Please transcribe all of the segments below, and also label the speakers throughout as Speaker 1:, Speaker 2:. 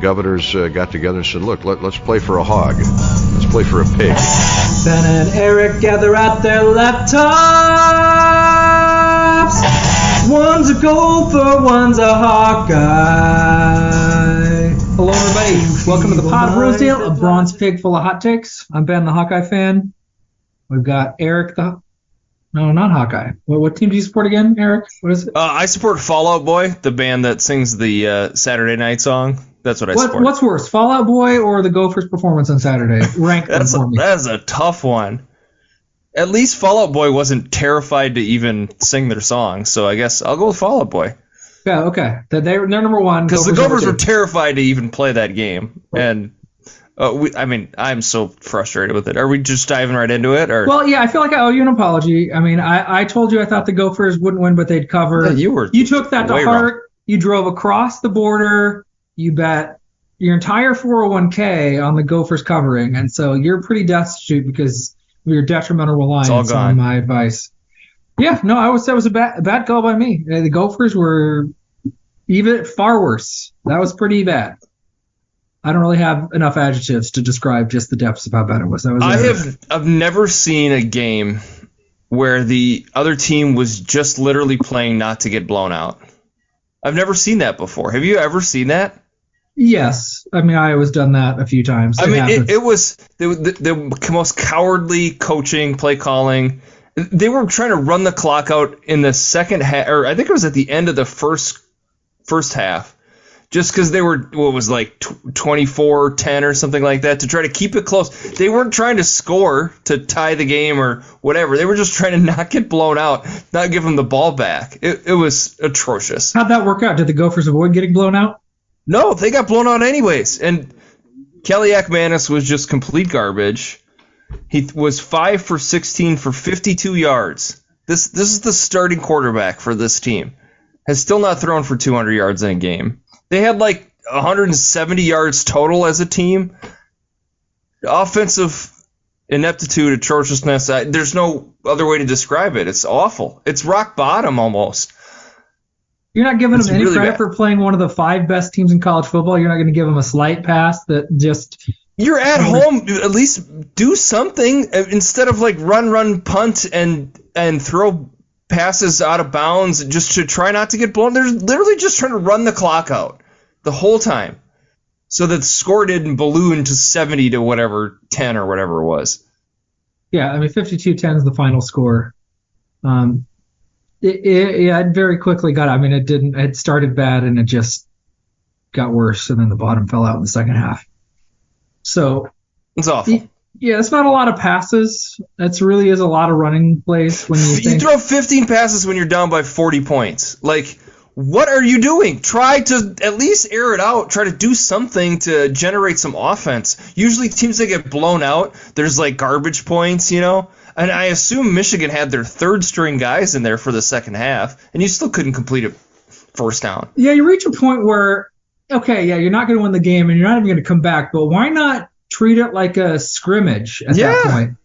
Speaker 1: Governors got together and said, look, let's play for a hog. Let's play for a pig.
Speaker 2: Ben and Eric gather at their laptops. One's a Gopher, one's a Hawkeye. Hello, everybody. Welcome to the Pod of Rosedale, a bronze pig full of hot takes. I'm Ben, the Hawkeye fan. We've got Eric, No, not Hawkeye. What team do you support again, Eric? What is it?
Speaker 3: I support Fall Out Boy, the band that sings the Saturday Night song. That's what I support.
Speaker 2: What's worse, Fall Out Boy or the Gophers' performance on Saturday? Rank them for me.
Speaker 3: That is a tough one. At least Fall Out Boy wasn't terrified to even sing their song, so I guess I'll go with Fall Out Boy.
Speaker 2: Yeah, okay. They're number one.
Speaker 3: Because the Gophers were terrified to even play that game, and I'm so frustrated with it. Are we just diving right into it? Or?
Speaker 2: Well, yeah, I feel like I owe you an apology. I mean, I told you I thought the Gophers wouldn't win, but they'd cover.
Speaker 3: Yeah,
Speaker 2: you took that to heart.
Speaker 3: Wrong.
Speaker 2: You drove across the border. You bet your entire 401k on the Gophers covering, and so you're pretty destitute because of your detrimental reliance on my advice. Yeah, no, that was a bad call by me. The Gophers were even far worse. That was pretty bad. I don't really have enough adjectives to describe just the depths of how bad it was.
Speaker 3: I've never seen a game where the other team was just literally playing not to get blown out. I've never seen that before. Have you ever seen that?
Speaker 2: Yes. I mean, Iowa's done that a few times.
Speaker 3: It was the most cowardly coaching, play calling. They were trying to run the clock out in the second half, or I think it was at the end of the first half. Just because they were, 24-10 or something like that, to try to keep it close. They weren't trying to score to tie the game or whatever. They were just trying to not get blown out, not give them the ball back. It was atrocious.
Speaker 2: How'd that work out? Did the Gophers avoid getting blown out?
Speaker 3: No, they got blown out anyways. And Kelly Akmanis was just complete garbage. He was 5 for 16 for 52 yards. This is the starting quarterback for this team. Has still not thrown for 200 yards in a game. They had 170 yards total as a team. Offensive ineptitude, atrociousness. There's no other way to describe it. It's awful. It's rock bottom almost.
Speaker 2: You're not giving them any credit for playing one of the 5 best teams in college football. You're not going to give them a slight pass that just.
Speaker 3: You're at home. At least do something instead of run, punt, and throw passes out of bounds just to try not to get blown. They're literally just trying to run the clock out the whole time so that the score didn't balloon to 70 to whatever, 10 or whatever it was.
Speaker 2: Yeah, I mean, 52-10 is the final score. It very quickly got, it started bad and it just got worse, and then the bottom fell out in the second half. So
Speaker 3: it's awful.
Speaker 2: Yeah, it's not a lot of passes. It really is a lot of running plays. When you
Speaker 3: throw 15 passes when you're down by 40 points. What are you doing? Try to at least air it out. Try to do something to generate some offense. Usually teams that get blown out, there's garbage points, And I assume Michigan had their third string guys in there for the second half, and you still couldn't complete a first down.
Speaker 2: Yeah, you reach a point where, okay, yeah, you're not going to win the game and you're not even going to come back, but why not treat it like a scrimmage at that point?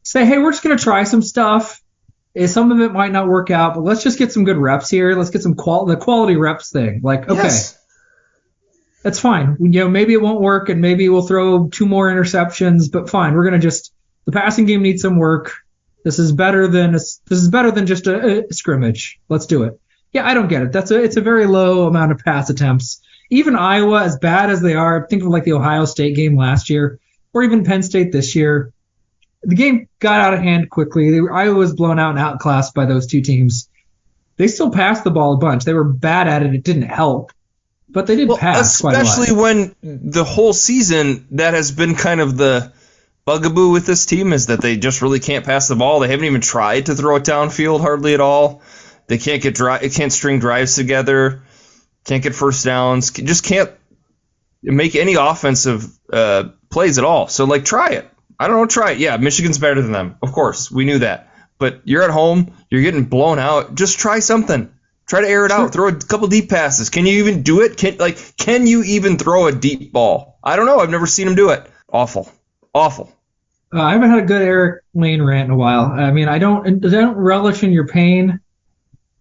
Speaker 2: Say, hey, we're just going to try some stuff. Some of it might not work out, but let's just get some good reps here. Let's get some the quality reps thing. That's fine. Maybe it won't work, and maybe we'll throw 2 more interceptions, but fine. We're going to the passing game needs some work. This is better than just a scrimmage. Let's do it. Yeah, I don't get it. It's a very low amount of pass attempts. Even Iowa, as bad as they are, think of the Ohio State game last year, or even Penn State this year. The game got out of hand quickly. Iowa was blown out and outclassed by those two teams. They still passed the ball a bunch. They were bad at it. It didn't help. But they did pass quite a lot.
Speaker 3: Especially when the whole season, that has been kind of the bugaboo with this team, is that they just really can't pass the ball. They haven't even tried to throw it downfield hardly at all. They can't can't string drives together. Can't get first downs. Just can't make any offensive plays at all. So, try it. I don't know, try it. Yeah, Michigan's better than them. Of course, we knew that. But you're at home. You're getting blown out. Just try something. Try to air it out. Throw a couple deep passes. Can you even do it? Can you even throw a deep ball? I don't know. I've never seen him do it. Awful.
Speaker 2: I haven't had a good Eric Lane rant in a while. I mean, I don't relish in your pain,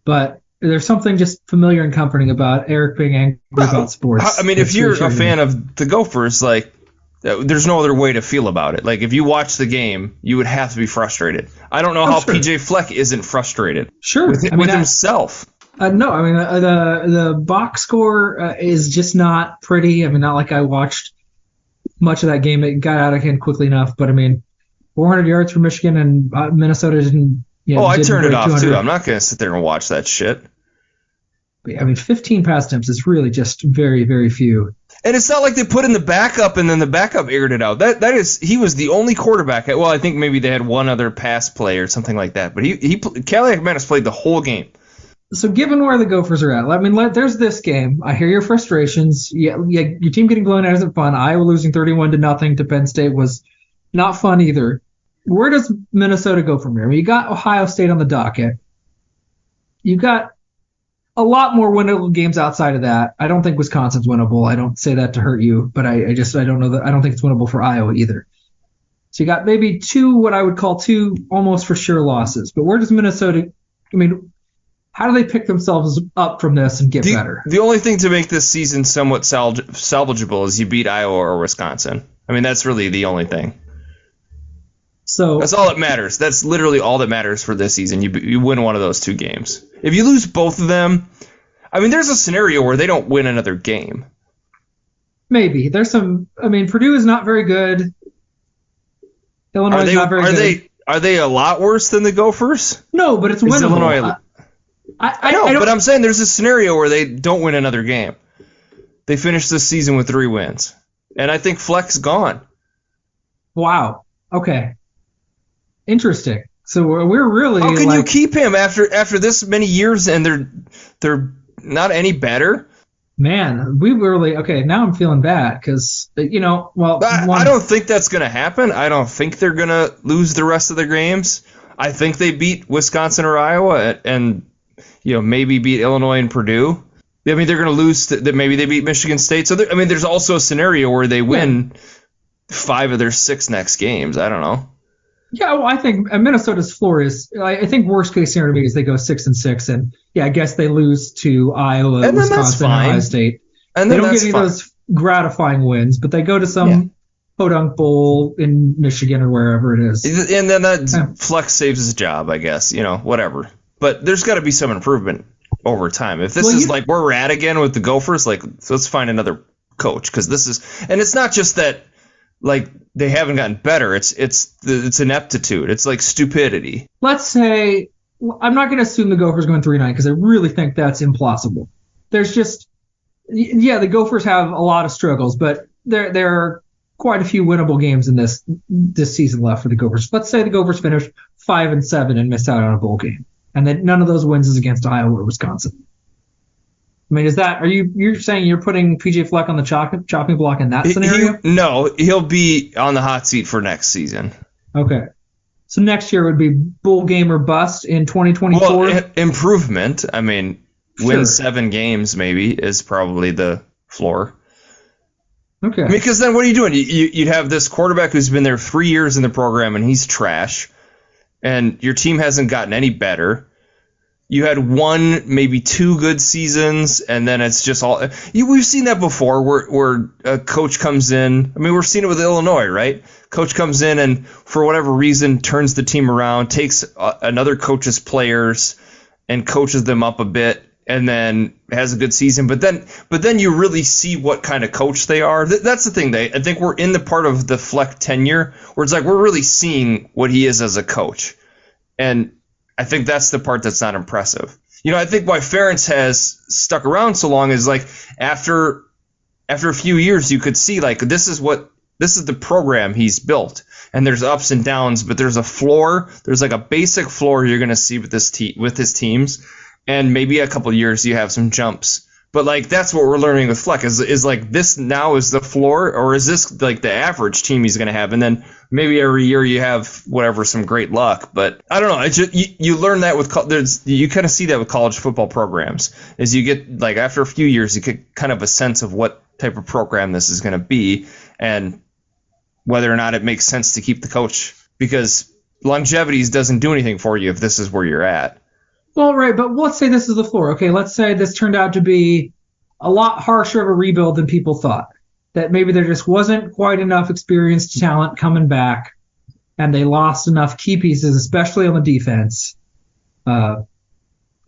Speaker 2: but There's something just familiar and comforting about Eric being angry about sports.
Speaker 3: I mean, if you're a fan of the Gophers, like, there's no other way to feel about it. Like, if you watch the game, you would have to be frustrated. I don't know how
Speaker 2: sure.
Speaker 3: PJ Fleck isn't frustrated.
Speaker 2: Sure.
Speaker 3: With himself.
Speaker 2: No, I mean, the box score is just not pretty. I mean, not like I watched much of that game. It got out of hand quickly enough. But, I mean, 400 yards for Michigan and Minnesota didn't.
Speaker 3: I turned it off, too. I'm not going to sit there and watch that shit.
Speaker 2: I mean, 15 pass attempts is really just very, very few.
Speaker 3: And it's not like they put in the backup and then the backup aired it out. He was the only quarterback. Well, I think maybe they had one other pass play or something like that. But Cali McManus played the whole game.
Speaker 2: So given where the Gophers are at, I mean, there's this game. I hear your frustrations. Yeah, your team getting blown out isn't fun. Iowa losing 31-0 to Penn State was not fun either. Where does Minnesota go from here? I mean, you got Ohio State on the docket. You got a lot more winnable games outside of that. I don't think Wisconsin's winnable. I don't say that to hurt you, but I don't know that. I don't think it's winnable for Iowa either. So you got maybe what I would call two almost for sure losses. But where does Minnesota? I mean, how do they pick themselves up from this and get better?
Speaker 3: The only thing to make this season somewhat salvageable is you beat Iowa or Wisconsin. I mean, that's really the only thing.
Speaker 2: So
Speaker 3: that's all that matters. That's literally all that matters for this season. You win one of those two games. If you lose both of them, I mean, there's a scenario where they don't win another game.
Speaker 2: Maybe there's some. I mean, Purdue is not very good. Illinois is not very good.
Speaker 3: Are they a lot worse than the Gophers?
Speaker 2: No, but it's winnable.
Speaker 3: Illinois, I know, but I'm saying there's a scenario where they don't win another game. They finish this season with 3 wins, and I think Fleck's gone.
Speaker 2: Wow. Okay. Interesting. So we're really.
Speaker 3: How can you keep him after this many years and they're not any better?
Speaker 2: Man, we really okay. Now I'm feeling bad because I
Speaker 3: don't think that's gonna happen. I don't think they're gonna lose the rest of their games. I think they beat Wisconsin or Iowa and maybe beat Illinois and Purdue. I mean, they're gonna lose. Maybe they beat Michigan State. So there's also a scenario where they win 5 of their 6 next games. I don't know.
Speaker 2: Yeah, well, I think Minnesota's floor is. I think worst case scenario to me is they go 6-6, and I guess they lose to Iowa, Wisconsin, Ohio State. And they don't get any of those gratifying wins, but they go to some podunk bowl in Michigan or wherever it is.
Speaker 3: And then that Flex saves his job, I guess. Whatever. But there's got to be some improvement over time. If this is like where we're at again with the Gophers, like let's find another coach because this is, and it's not just that. Like they haven't gotten better. It's ineptitude. It's like stupidity.
Speaker 2: Let's say I'm not going to assume the Gophers going 3-9 because I really think that's implausible. There's just the Gophers have a lot of struggles, but there are quite a few winnable games in this season left for the Gophers. Let's say the Gophers finish 5-7 and miss out on a bowl game, and that none of those wins is against Iowa or Wisconsin. I mean, you're saying you're putting PJ Fleck on the chopping block in that scenario?
Speaker 3: No, he'll be on the hot seat for next season.
Speaker 2: Okay. So next year would be bowl game or bust in 2024?
Speaker 3: Well, improvement. I mean, win 7 games maybe is probably the floor.
Speaker 2: Okay.
Speaker 3: I mean, because then what are you doing? You'd have this quarterback who's been there 3 years in the program and he's trash, and your team hasn't gotten any better. You had 1, maybe 2 good seasons, and then it's just all. We've seen that before, where a coach comes in. I mean, we've seen it with Illinois, right? Coach comes in and for whatever reason turns the team around, takes another coach's players and coaches them up a bit, and then has a good season. But then you really see what kind of coach they are. That's the thing. I think we're in the part of the Fleck tenure where it's like we're really seeing what he is as a coach, and I think that's the part that's not impressive. I think why Ferentz has stuck around so long is like after a few years you could see like this is the program he's built, and there's ups and downs, but there's a floor. There's like a basic floor you're going to see with with his teams, and maybe a couple of years you have some jumps. But like that's what we're learning with Fleck is like this now is the floor, or is this like the average team he's going to have, and then maybe every year you have some great luck. But I don't know. It's just, you learn that you kind of see that with college football programs is you get like after a few years you get kind of a sense of what type of program this is going to be and whether or not it makes sense to keep the coach, because longevity doesn't do anything for you if this is where you're at.
Speaker 2: Well, right, but let's say this is the floor. Okay, let's say this turned out to be a lot harsher of a rebuild than people thought. That maybe there just wasn't quite enough experienced talent coming back, and they lost enough key pieces, especially on the defense.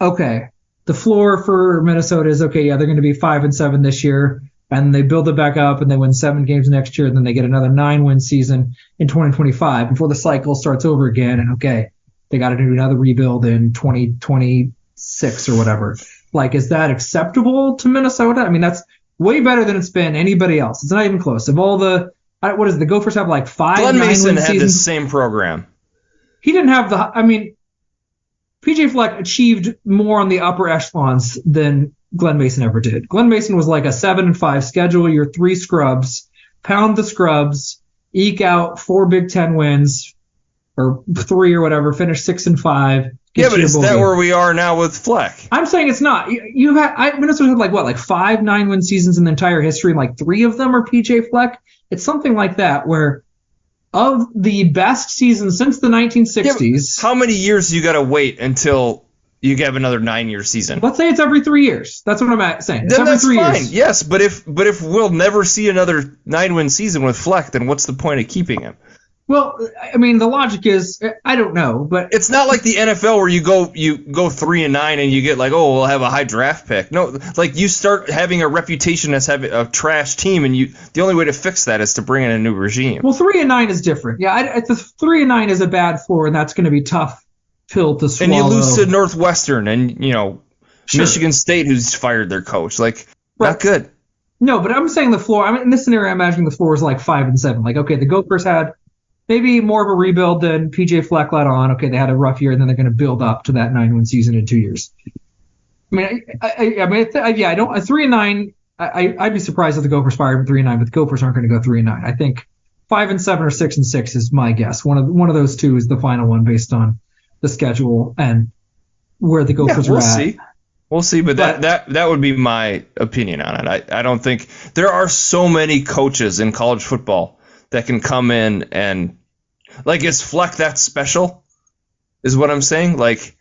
Speaker 2: Okay, the floor for Minnesota is okay. Yeah, they're going to be 5-7 this year, and they build it back up, and they win 7 games next year, and then they get another 9-win season in 2025 before the cycle starts over again. And okay, they got to do another rebuild in 2026 or whatever. Like, is that acceptable to Minnesota? I mean, that's way better than it's been anybody else. It's not even close. Of all the, what is it, the Gophers have like 5
Speaker 3: Glenn
Speaker 2: 9-win
Speaker 3: Mason
Speaker 2: seasons?
Speaker 3: had the same program.
Speaker 2: He didn't have PJ Fleck achieved more on the upper echelons than Glenn Mason ever did. Glenn Mason was like a 7-5 schedule, your 3 scrubs, pound the scrubs, eke out 4 Big Ten wins, or 3 or whatever, finish 6-5.
Speaker 3: Yeah, but is that where we are now with Fleck?
Speaker 2: I'm saying it's not. Minnesota had like 5 9-win seasons in the entire history, and like 3 of them are PJ Fleck. It's something like that, where of the best seasons since the 1960s.
Speaker 3: Yeah, how many years do you got to wait until you have another 9-year season?
Speaker 2: Let's say it's every 3 years. That's what I'm saying. It's
Speaker 3: then
Speaker 2: every
Speaker 3: that's
Speaker 2: 3
Speaker 3: fine.
Speaker 2: years.
Speaker 3: Yes, but if we'll never see another 9-win season with Fleck, then what's the point of keeping him?
Speaker 2: Well, I mean, the logic is, I don't know, but
Speaker 3: it's not like the NFL where you go 3-9 and you get like, oh, we'll have a high draft pick. No, like you start having a reputation as having a trash team, and the only way to fix that is to bring in a new regime.
Speaker 2: Well, 3-9 is different. Yeah, the 3-9 is a bad floor, and that's going to be tough pill to swallow.
Speaker 3: And you lose to Northwestern and
Speaker 2: Sure.
Speaker 3: Michigan State, who's fired their coach. Like,
Speaker 2: right.
Speaker 3: Not good.
Speaker 2: No, but I'm saying the floor. I mean, in this scenario, I'm imagining the floor is like 5-7. Like, okay, the Gophers had maybe more of a rebuild than PJ Fleck let on. Okay, they had a rough year, and then they're going to build up to that 9-win season in 2 years. I mean, I don't. 3-9. I'd be surprised if the Gophers fired 3-9, but the Gophers aren't going to go 3-9. I think 5-7 or 6-6 is my guess. One of those two is the final one based on the schedule and where the Gophers are at.
Speaker 3: We'll see, but that would be my opinion on it. I don't think there are so many coaches in college football that can come in and like, is Fleck that special? Is what I'm saying. Like,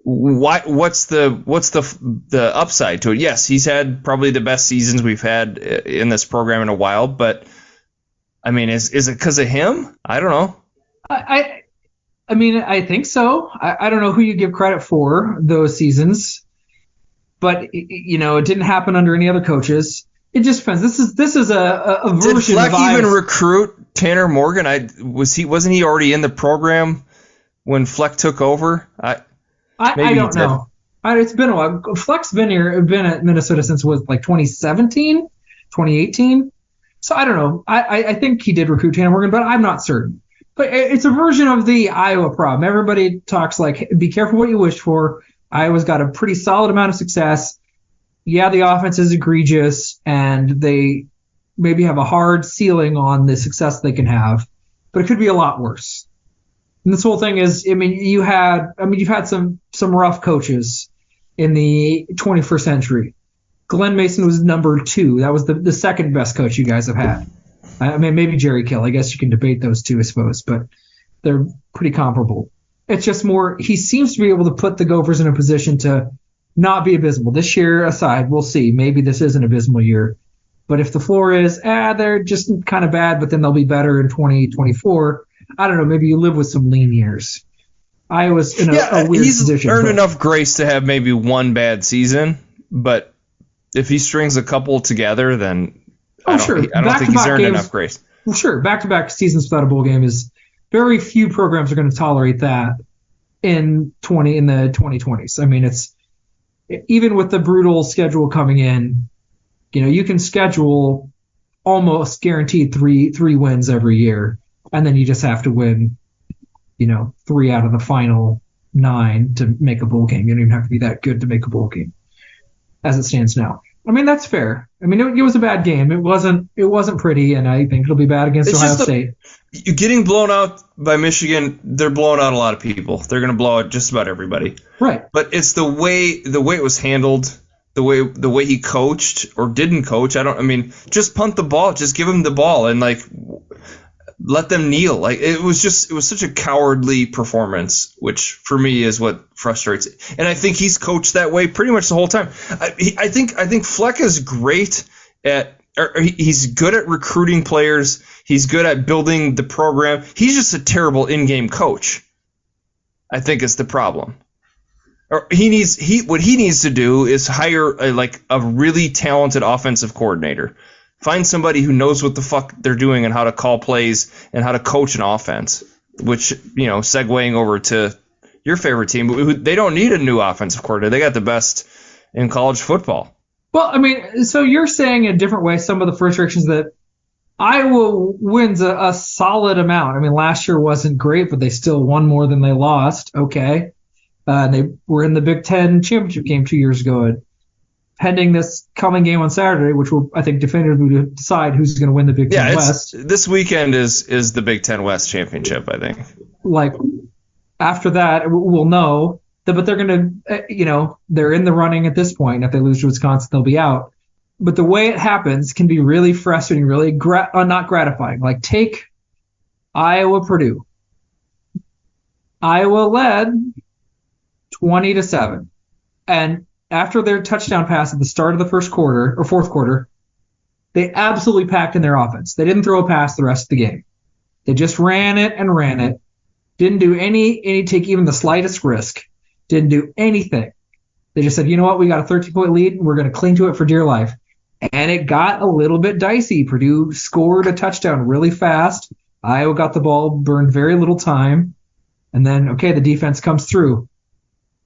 Speaker 3: what's the upside to it? Yes, he's had probably the best seasons we've had in this program in a while, but I mean, is it because of him? I don't know.
Speaker 2: I mean, I think so. I don't know who you give credit for those seasons, but it didn't happen under any other coaches. It just depends. This is a version. Did
Speaker 3: Fleck even recruit Tanner Morgan? Wasn't he already in the program when Fleck took over? I
Speaker 2: don't know. It's been a while. Fleck's been at Minnesota since like 2017, 2018. So I don't know. I think he did recruit Tanner Morgan, but I'm not certain. But it's a version of the Iowa problem. Everybody talks like, be careful what you wish for. Iowa's got a pretty solid amount of success. Yeah, the offense is egregious, and they maybe have a hard ceiling on the success they can have, but it could be a lot worse. And this whole thing is, you've had some rough coaches in the 21st century. Glenn Mason was number 2. That was the second best coach you guys have had. I mean, maybe Jerry Kill. I guess you can debate those two, I suppose, but they're pretty comparable. It's just more, he seems to be able to put the Gophers in a position to not be abysmal. This year aside, we'll see. Maybe this is an abysmal year. But if the floor is, they're just kind of bad, but then they'll be better in 2024, I don't know, maybe you live with some lean years. Iowa's in a weird position.
Speaker 3: He's earned enough grace to have maybe one bad season, but if he strings a couple together, then I don't think he's earned enough grace.
Speaker 2: Well, sure. Back-to-back seasons without a bowl game is very few programs are going to tolerate that in the 2020s. I mean, it's even with the brutal schedule coming in, you can schedule almost guaranteed three wins every year, and then you just have to win, 3 out of the final 9 to make a bowl game. You don't even have to be that good to make a bowl game, as it stands now. I mean, that's fair. I mean, it was a bad game. It wasn't pretty, and I think it'll be bad against Ohio State.
Speaker 3: Getting blown out by Michigan, they're blowing out a lot of people. They're going to blow out just about everybody.
Speaker 2: Right.
Speaker 3: But it's the way it was handled, the way he coached or didn't coach. Just punt the ball. Just give him the ball. And like let them kneel. Like it was such a cowardly performance, which for me is what frustrates it. And I think he's coached that way pretty much the whole time. I think Fleck is great he's good at recruiting players. He's good at building the program. He's just a terrible in-game coach, I think, is the problem. Or what he needs to do is hire a really talented offensive coordinator. Find somebody who knows what the fuck they're doing and how to call plays and how to coach an offense, which, segueing over to your favorite team, they don't need a new offensive coordinator. They got the best in college football.
Speaker 2: Well, I mean, so you're saying in a different way some of the frustrations that Iowa wins a solid amount. I mean, last year wasn't great, but they still won more than they lost. Okay. And they were in the Big Ten championship game 2 years ago. Pending this coming game on Saturday, which will, I think, definitively decide who's going to win the Big Ten West.
Speaker 3: This weekend is the Big Ten West championship, I think.
Speaker 2: Like, after that, we'll know. But they're going to, they're in the running at this point. If they lose to Wisconsin, they'll be out. But the way it happens can be really frustrating, really not gratifying. Like, take Iowa-Purdue. Iowa led 20-7. And after their touchdown pass at the start of the first quarter or fourth quarter, they absolutely packed in their offense. They didn't throw a pass the rest of the game. They just ran it and ran it. Didn't do any take even the slightest risk. Didn't do anything. They just said, you know what, we got a 13-point lead, and we're going to cling to it for dear life. And it got a little bit dicey. Purdue scored a touchdown really fast. Iowa got the ball, burned very little time. And then, okay, the defense comes through.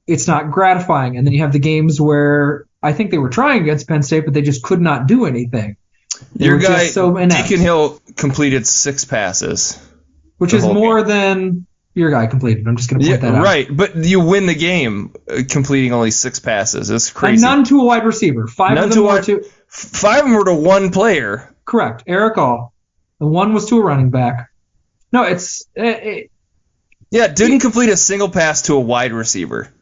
Speaker 2: It's not gratifying. And then you have the games where I think they were trying against Penn State, but they just could not do anything.
Speaker 3: Your guy, Deacon Hill, completed 6 passes.
Speaker 2: Which is more than your guy completed. I'm just going to point that out.
Speaker 3: Right, but you win the game completing only 6 passes. It's crazy.
Speaker 2: And none to a wide receiver. 5 of them
Speaker 3: were to one player.
Speaker 2: Correct. Eric All. And 1 was to a running back. No,
Speaker 3: didn't complete a single pass to a wide receiver.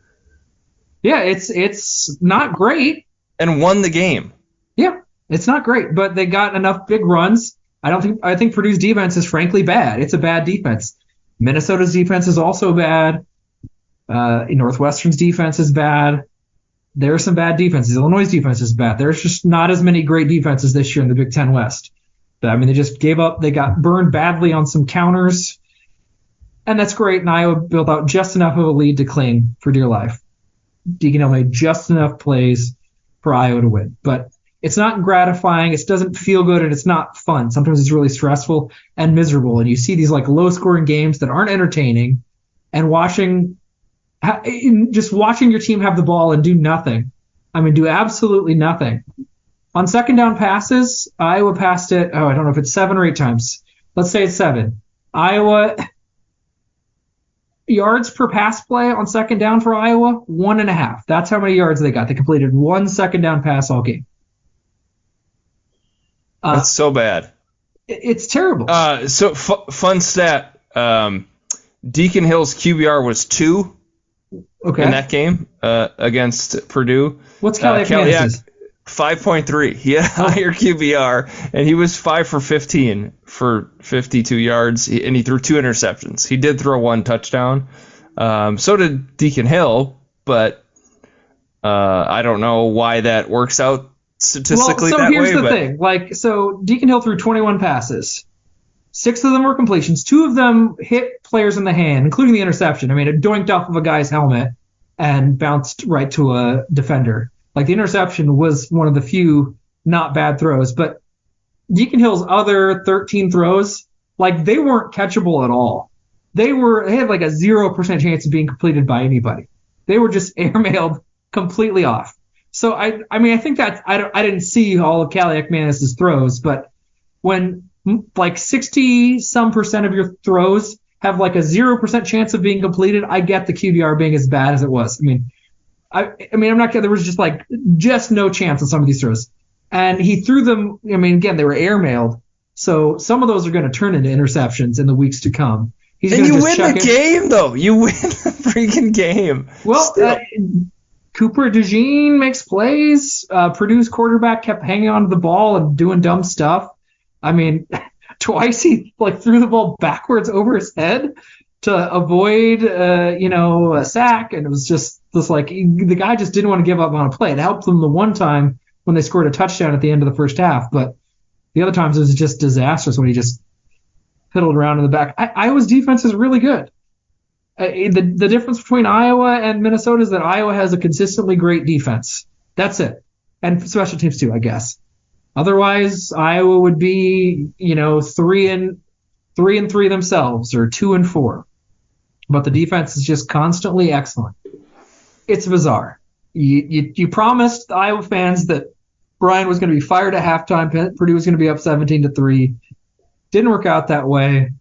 Speaker 2: Yeah, it's not great.
Speaker 3: And won the game.
Speaker 2: Yeah, it's not great, but they got enough big runs. I think Purdue's defense is frankly bad. It's a bad defense. Minnesota's defense is also bad. Northwestern's defense is bad. There are some bad defenses. Illinois' defense is bad. There's just not as many great defenses this year in the Big Ten West. But, I mean, they just gave up. They got burned badly on some counters. And that's great. And Iowa built out just enough of a lead to cling for dear life. Deacon Hill made just enough plays for Iowa to win. But it's not gratifying. It doesn't feel good, and it's not fun. Sometimes it's really stressful and miserable. And you see these low-scoring games that aren't entertaining, and watching your team have the ball and do nothing. I mean, do absolutely nothing. On second down passes, Iowa passed it. I don't know if it's 7 or 8 times. Let's say it's 7. Iowa. Yards per pass play on second down for Iowa, 1.5. That's how many yards they got. They completed 1 second down pass all game.
Speaker 3: That's so bad.
Speaker 2: It's terrible.
Speaker 3: Fun stat. Deacon Hill's QBR was 2 in that game against Purdue.
Speaker 2: What's Caliac?
Speaker 3: 5.3. He had a higher QBR, and he was 5 for 15 for 52 yards, and he threw 2 interceptions. He did throw 1 touchdown. So did Deacon Hill, but I don't know why that works out statistically that way.
Speaker 2: So here's the thing. So Deacon Hill threw 21 passes. 6 of them were completions. 2 of them hit players in the hand, including the interception. I mean, it doinked off of a guy's helmet and bounced right to a defender. The interception was one of the few not bad throws, but Deacon Hill's other 13 throws, they weren't catchable at all. They had a 0% chance of being completed by anybody. They were just airmailed completely off. So I think that I didn't see all of Caliac-Manis's throws, but when 60-some% of your throws have a 0% chance of being completed, I get the QBR being as bad as it was. I'm not kidding. There was just no chance on some of these throws. And he threw them. Again, they were airmailed. So some of those are going to turn into interceptions in the weeks to come.
Speaker 3: And you win the game, though. You win the freaking game.
Speaker 2: Well, Cooper DeJean makes plays. Purdue's quarterback kept hanging on to the ball and doing dumb stuff. twice he threw the ball backwards over his head to avoid a sack, and it was just the guy just didn't want to give up on a play. It helped them the one time when they scored a touchdown at the end of the first half, but the other times it was just disastrous when he just piddled around in the back. Iowa's defense is really good. The difference between Iowa and Minnesota is that Iowa has a consistently great defense. That's it. And special teams too, I guess. Otherwise, Iowa would be, 3-3 themselves or 2-4. But the defense is just constantly excellent. It's bizarre. You promised Iowa fans that Brian was going to be fired at halftime. Purdue was going to be up 17-3. Didn't work out that way.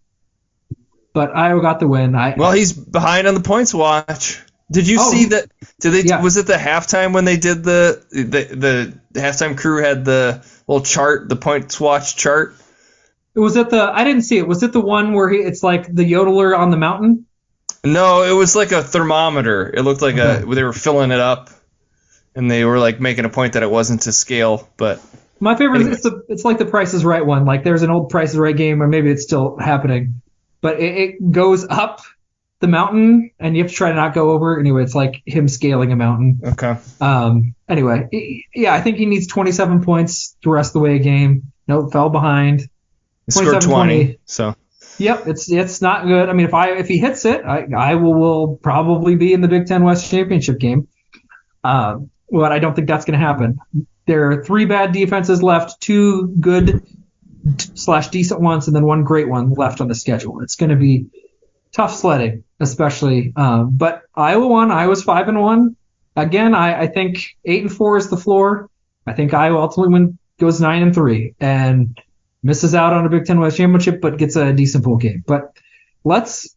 Speaker 2: But Iowa got the win.
Speaker 3: He's behind on the points watch. Did you see that?
Speaker 2: Yeah.
Speaker 3: Was it the halftime when they did the halftime crew had the little chart, the points watch chart?
Speaker 2: Was it I didn't see it. Was it the one where it's like the yodeler on the mountain?
Speaker 3: No, it was like a thermometer. It looked like they were filling it up, and they were like making a point that it wasn't to scale. But
Speaker 2: my favorite is it's like the Price is Right one. Like there's an old Price is Right game, or maybe it's still happening, but it goes up the mountain, and you have to try to not go over. Anyway, it's like him scaling a mountain.
Speaker 3: Okay.
Speaker 2: Anyway, I think he needs 27 points the rest of the way a game. Nope, fell behind.
Speaker 3: He scored 20. So.
Speaker 2: Yep, it's not good. I mean, if he hits it, Iowa will probably be in the Big Ten West championship game. But I don't think that's going to happen. There are 3 bad defenses left, 2 good / decent ones, and then 1 great one left on the schedule. It's going to be tough sledding, especially. But Iowa won. Iowa's 5-1. Again, I think 8-4 is the floor. I think Iowa ultimately goes 9-3 and misses out on a Big Ten West championship, but gets a decent bowl game. But let's.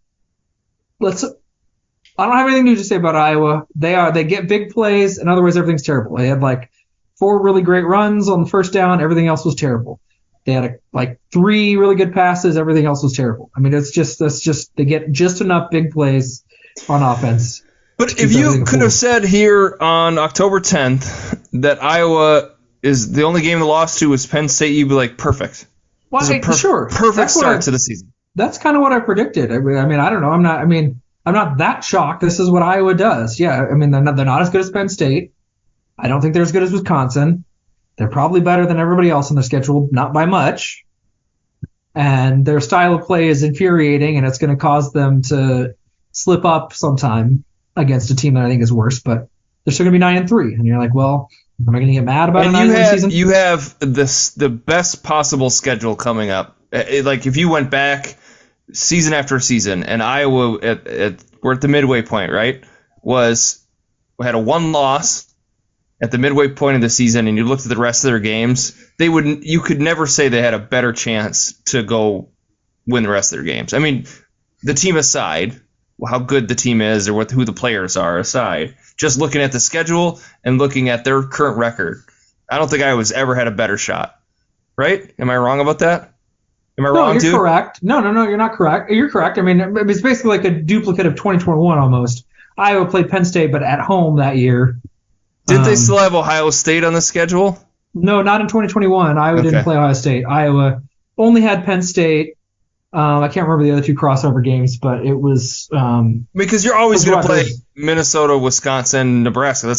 Speaker 2: I don't have anything new to say about Iowa. They get big plays, and otherwise everything's terrible. They had 4 really great runs on the first down. Everything else was terrible. They had 3 really good passes. Everything else was terrible. I mean, that's just they get just enough big plays on offense.
Speaker 3: But if you could have said here on October 10th that Iowa is the only game they lost to was Penn State, you'd be like, perfect.
Speaker 2: Well, sure.
Speaker 3: Perfect start to the season.
Speaker 2: That's kind of what I predicted. I mean, I don't know. I'm not that shocked. This is what Iowa does. Yeah, I mean, they're not as good as Penn State. I don't think they're as good as Wisconsin. They're probably better than everybody else on their schedule, not by much. And their style of play is infuriating, and it's going to cause them to slip up sometime against a team that I think is worse. But they're still going to be 9-3, and you're like, well, am I going to get mad about a 9-3 season?
Speaker 3: You have the best possible schedule coming up. If you went back season after season, and Iowa we're at the midway point, right? Had a 1 loss at the midway point of the season, and you looked at the rest of their games, you could never say they had a better chance to go win the rest of their games. I mean, the team aside, how good the team is or who the players are aside, just looking at the schedule and looking at their current record, I don't think Iowa's ever had a better shot. Right? Am I wrong about that? Am I wrong too?
Speaker 2: No, you're correct. No, you're not correct. You're correct. I mean, it's basically like a duplicate of 2021 almost. Iowa played Penn State, but at home that year.
Speaker 3: Did they still have Ohio State on the schedule?
Speaker 2: No, not in 2021. Iowa didn't play Ohio State. Iowa only had Penn State. I can't remember the other 2 crossover games, but it was.
Speaker 3: Because you're always going to play Minnesota, Wisconsin, Nebraska.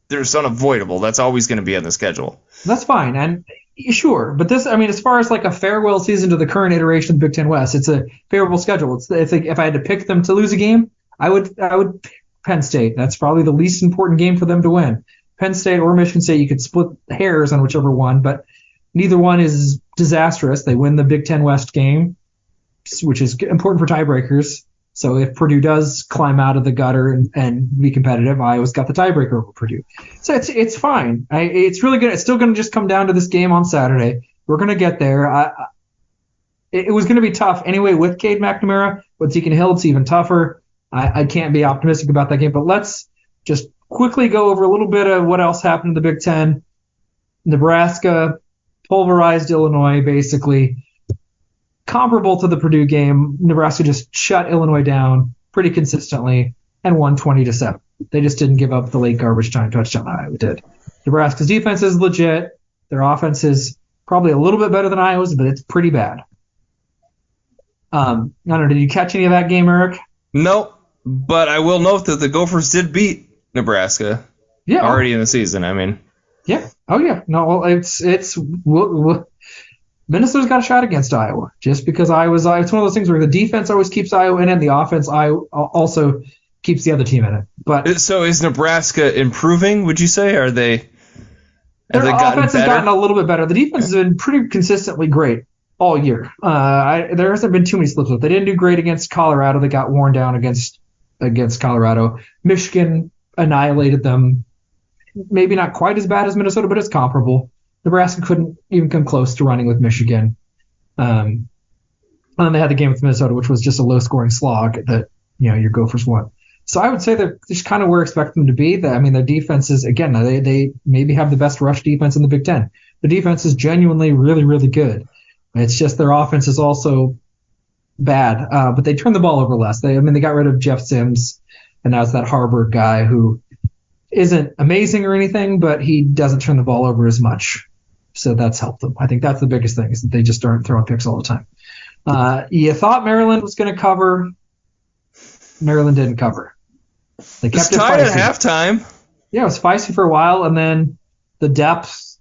Speaker 3: There's unavoidable. That's always going to be on the schedule.
Speaker 2: That's fine, and sure, but this, I mean, as far as a farewell season to the current iteration of the Big Ten West, it's a favorable schedule. If I had to pick them to lose a game, I would pick Penn State. That's probably the least important game for them to win. Penn State or Michigan State, you could split hairs on whichever one, but neither one is disastrous. They win the Big Ten West game, which is important for tiebreakers. So if Purdue does climb out of the gutter and be competitive, Iowa's got the tiebreaker over Purdue. So it's fine. It's really good. It's still going to just come down to this game on Saturday. We're going to get there. It was going to be tough anyway with Cade McNamara. With Deacon Hill, it's even tougher. I can't be optimistic about that game. But let's just quickly go over a little bit of what else happened in the Big Ten. Nebraska pulverized Illinois, basically. Comparable to the Purdue game, Nebraska just shut Illinois down pretty consistently and won 20-7. They just didn't give up the late garbage time touchdown Iowa did. Nebraska's defense is legit. Their offense is probably a little bit better than Iowa's, but it's pretty bad. I don't know. Did you catch any of that game, Eric?
Speaker 3: Nope. But I will note that the Gophers did beat Nebraska already in the season. I mean,
Speaker 2: yeah. Oh yeah. No, well, Minnesota's got a shot against Iowa just because it's one of those things where the defense always keeps Iowa in it, and the offense also keeps the other team in it. But
Speaker 3: so is Nebraska improving? Would you say? Have they
Speaker 2: their
Speaker 3: gotten
Speaker 2: offense has
Speaker 3: better?
Speaker 2: gotten a little bit better. The defense has been pretty consistently great all year. There hasn't been too many slips up. They didn't do great against Colorado. They got worn down against Colorado. Michigan annihilated them. Maybe not quite as bad as Minnesota, but it's comparable. Nebraska couldn't even come close to running with Michigan. And then they had the game with Minnesota, which was just a low-scoring slog that your Gophers won. So I would say they're just kind of where I expect them to be. Their defenses, again, they maybe have the best rush defense in the Big Ten. The defense is genuinely really, really good. It's just their offense is also bad, but they turn the ball over less. They got rid of Jeff Sims, and now it's that Harburg guy who isn't amazing or anything, but he doesn't turn the ball over as much. So that's helped them. I think that's the biggest thing, is that they just aren't throwing picks all the time. You thought Maryland was going to cover. Maryland didn't cover. They kept it
Speaker 3: tied
Speaker 2: feisty.
Speaker 3: at halftime.
Speaker 2: Yeah, it was feisty for a while, and then the depth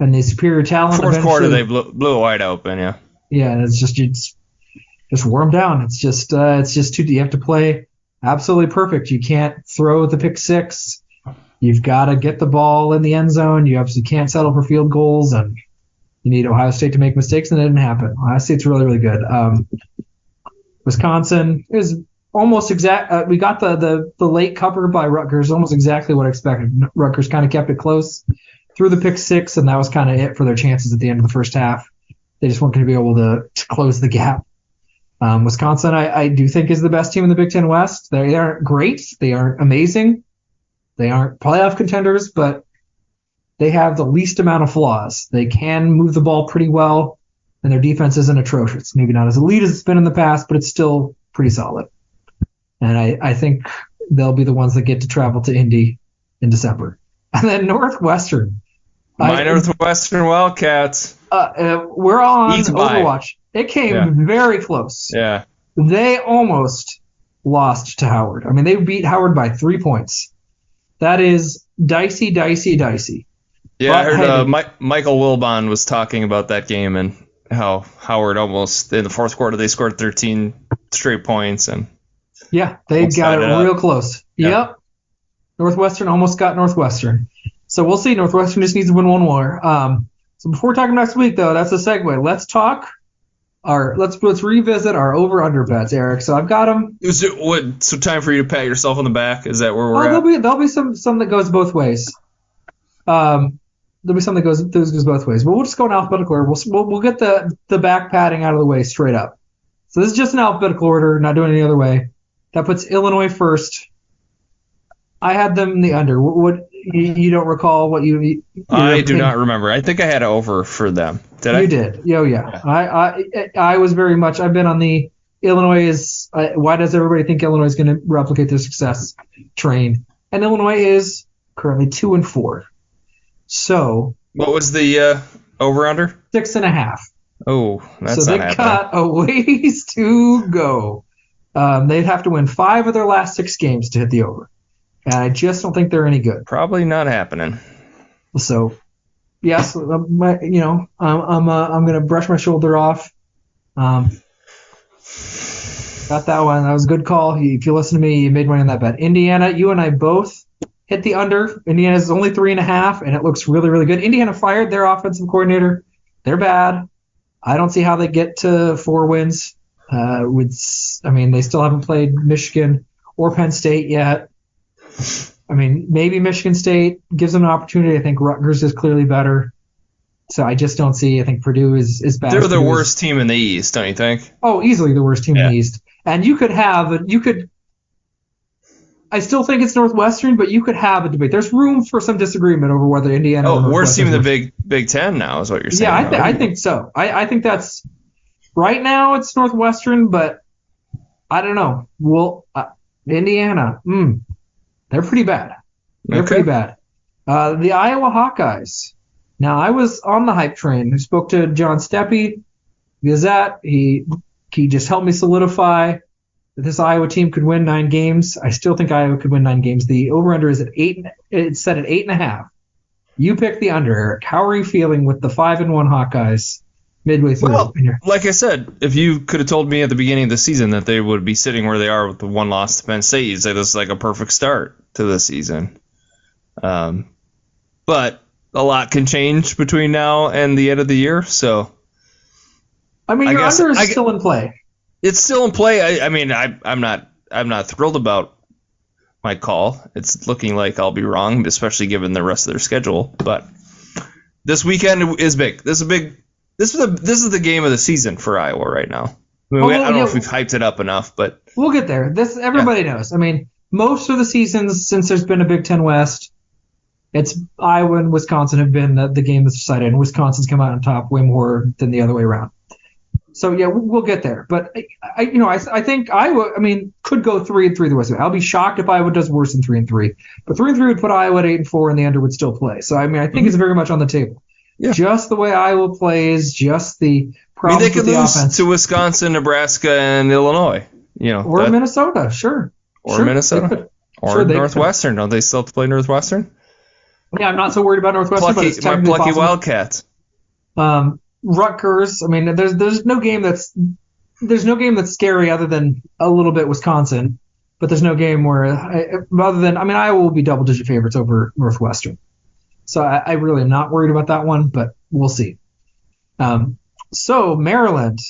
Speaker 2: and the superior talent.
Speaker 3: Fourth quarter, they blew it wide open. Yeah.
Speaker 2: Yeah, and it's just wore them down. It's just too. You have to play absolutely perfect. You can't throw the pick six. You've got to get the ball in the end zone. You absolutely can't settle for field goals, and you need Ohio State to make mistakes, and it didn't happen. Ohio State's really, really good. Wisconsin is almost exact. We got the late cover by Rutgers, almost exactly what I expected. Rutgers kind of kept it close, threw the pick six, and that was kind of it for their chances at the end of the first half. They just weren't going to be able to close the gap. Wisconsin, I do think, is the best team in the Big Ten West. They aren't great. They aren't amazing. They aren't playoff contenders, but they have the least amount of flaws. They can move the ball pretty well, and their defense isn't atrocious. Maybe not as elite as it's been in the past, but it's still pretty solid. And I think they'll be the ones that get to travel to Indy in December. And then Northwestern.
Speaker 3: My Northwestern Wildcats.
Speaker 2: We're on Overwatch. It came very close.
Speaker 3: Yeah.
Speaker 2: They almost lost to Howard. They beat Howard by 3 points. That is dicey.
Speaker 3: Yeah, I heard Michael Wilbon was talking about that game and how Howard almost, in the fourth quarter, they scored 13 straight points. And
Speaker 2: yeah, they got it real close.
Speaker 3: Yeah.
Speaker 2: Yep. Northwestern almost got Northwestern. So we'll see. Northwestern just needs to win one more. So before talking next week, though, that's a segue. Let's talk. Let's revisit our over/under bets, Eric. So I've got them.
Speaker 3: So time for you to pat yourself on the back? Is that where we're at?
Speaker 2: There'll be some that goes both ways. There'll be some that goes both ways. But we'll just go in alphabetical order. We'll get the back patting out of the way straight up. So this is just an alphabetical order, not doing it any other way. That puts Illinois first. I had them in the under. What you don't recall what you?
Speaker 3: I do not remember. I think I had over for them. Did I?
Speaker 2: You did. Oh yeah. I was very much. I've been on the Illinois is. Why does everybody think Illinois is going to replicate their success train? And Illinois is currently 2-4. So.
Speaker 3: What was the over/under?
Speaker 2: 6.5.
Speaker 3: Oh, that's
Speaker 2: so
Speaker 3: not
Speaker 2: they've
Speaker 3: happening.
Speaker 2: got a ways to go. They'd have to win 5 of their last 6 games to hit the over. And I just don't think they're any good.
Speaker 3: Probably not happening.
Speaker 2: So, yes, I'm going to brush my shoulder off. Got that one. That was a good call. If you listen to me, you made money on that bet. Indiana, you and I both hit the under. Indiana's only 3.5, and it looks really, really good. Indiana fired their offensive coordinator. They're bad. I don't see how they get to 4 wins. They still haven't played Michigan or Penn State yet. Maybe Michigan State gives them an opportunity. I think Rutgers is clearly better. So I just don't see. I think Purdue is bad.
Speaker 3: They're the worst team in the East, don't you think?
Speaker 2: Oh, easily the worst team in the East. And I still think it's Northwestern, but you could have a debate. There's room for some disagreement over whether Indiana.
Speaker 3: Oh, worst team in the Big Ten now is what you're saying.
Speaker 2: Yeah, I think so. I think that's right now. It's Northwestern, but I don't know. Well, Indiana. They're pretty bad. Pretty bad. The Iowa Hawkeyes. Now, I was on the hype train. I spoke to John Steppe, Gazette. He Can you just help me solidify that this Iowa team could win 9 games? I still think Iowa could win 9 games. The over-under is at 8. It's set at 8.5. You pick the under, Eric. How are you feeling with the 5-1 Hawkeyes midway through?
Speaker 3: Well, like I said, if you could have told me at the beginning of the season that they would be sitting where they are with the 1 loss to Penn State, you'd say this is like a perfect start to the season. But a lot can change between now and the end of the year, so
Speaker 2: I mean, your under is still in play.
Speaker 3: It's still in play. I'm not thrilled about my call. It's looking like I'll be wrong, especially given the rest of their schedule. But this weekend is big. This is the game of the season for Iowa right now. I mean, I don't know if we've hyped it up enough, but
Speaker 2: we'll get there. Everybody knows. I mean, most of the seasons since there's been a Big Ten West, it's Iowa and Wisconsin have been the game that's decided, and Wisconsin's come out on top way more than the other way around. So yeah, we'll get there. But I think Iowa, could go 3-3 the rest of it. I'll be shocked if Iowa does worse than 3-3. But 3-3 would put Iowa at 8-4, and the under would still play. So I think it's very much on the table. Yeah. Just the way Iowa plays, just the problems
Speaker 3: they could
Speaker 2: with the
Speaker 3: lose
Speaker 2: offense.
Speaker 3: to Wisconsin, Nebraska, and Illinois.
Speaker 2: Or Minnesota, sure.
Speaker 3: Or Minnesota. Or Northwestern. Don't they still have to play Northwestern?
Speaker 2: Yeah, I'm not so worried about Northwestern, but it's
Speaker 3: my plucky Wildcats.
Speaker 2: Rutgers. There's no game that's scary other than a little bit Wisconsin, but there's no game where other than Iowa will be double-digit favorites over Northwestern. So I really am not worried about that one, but we'll see. So Maryland,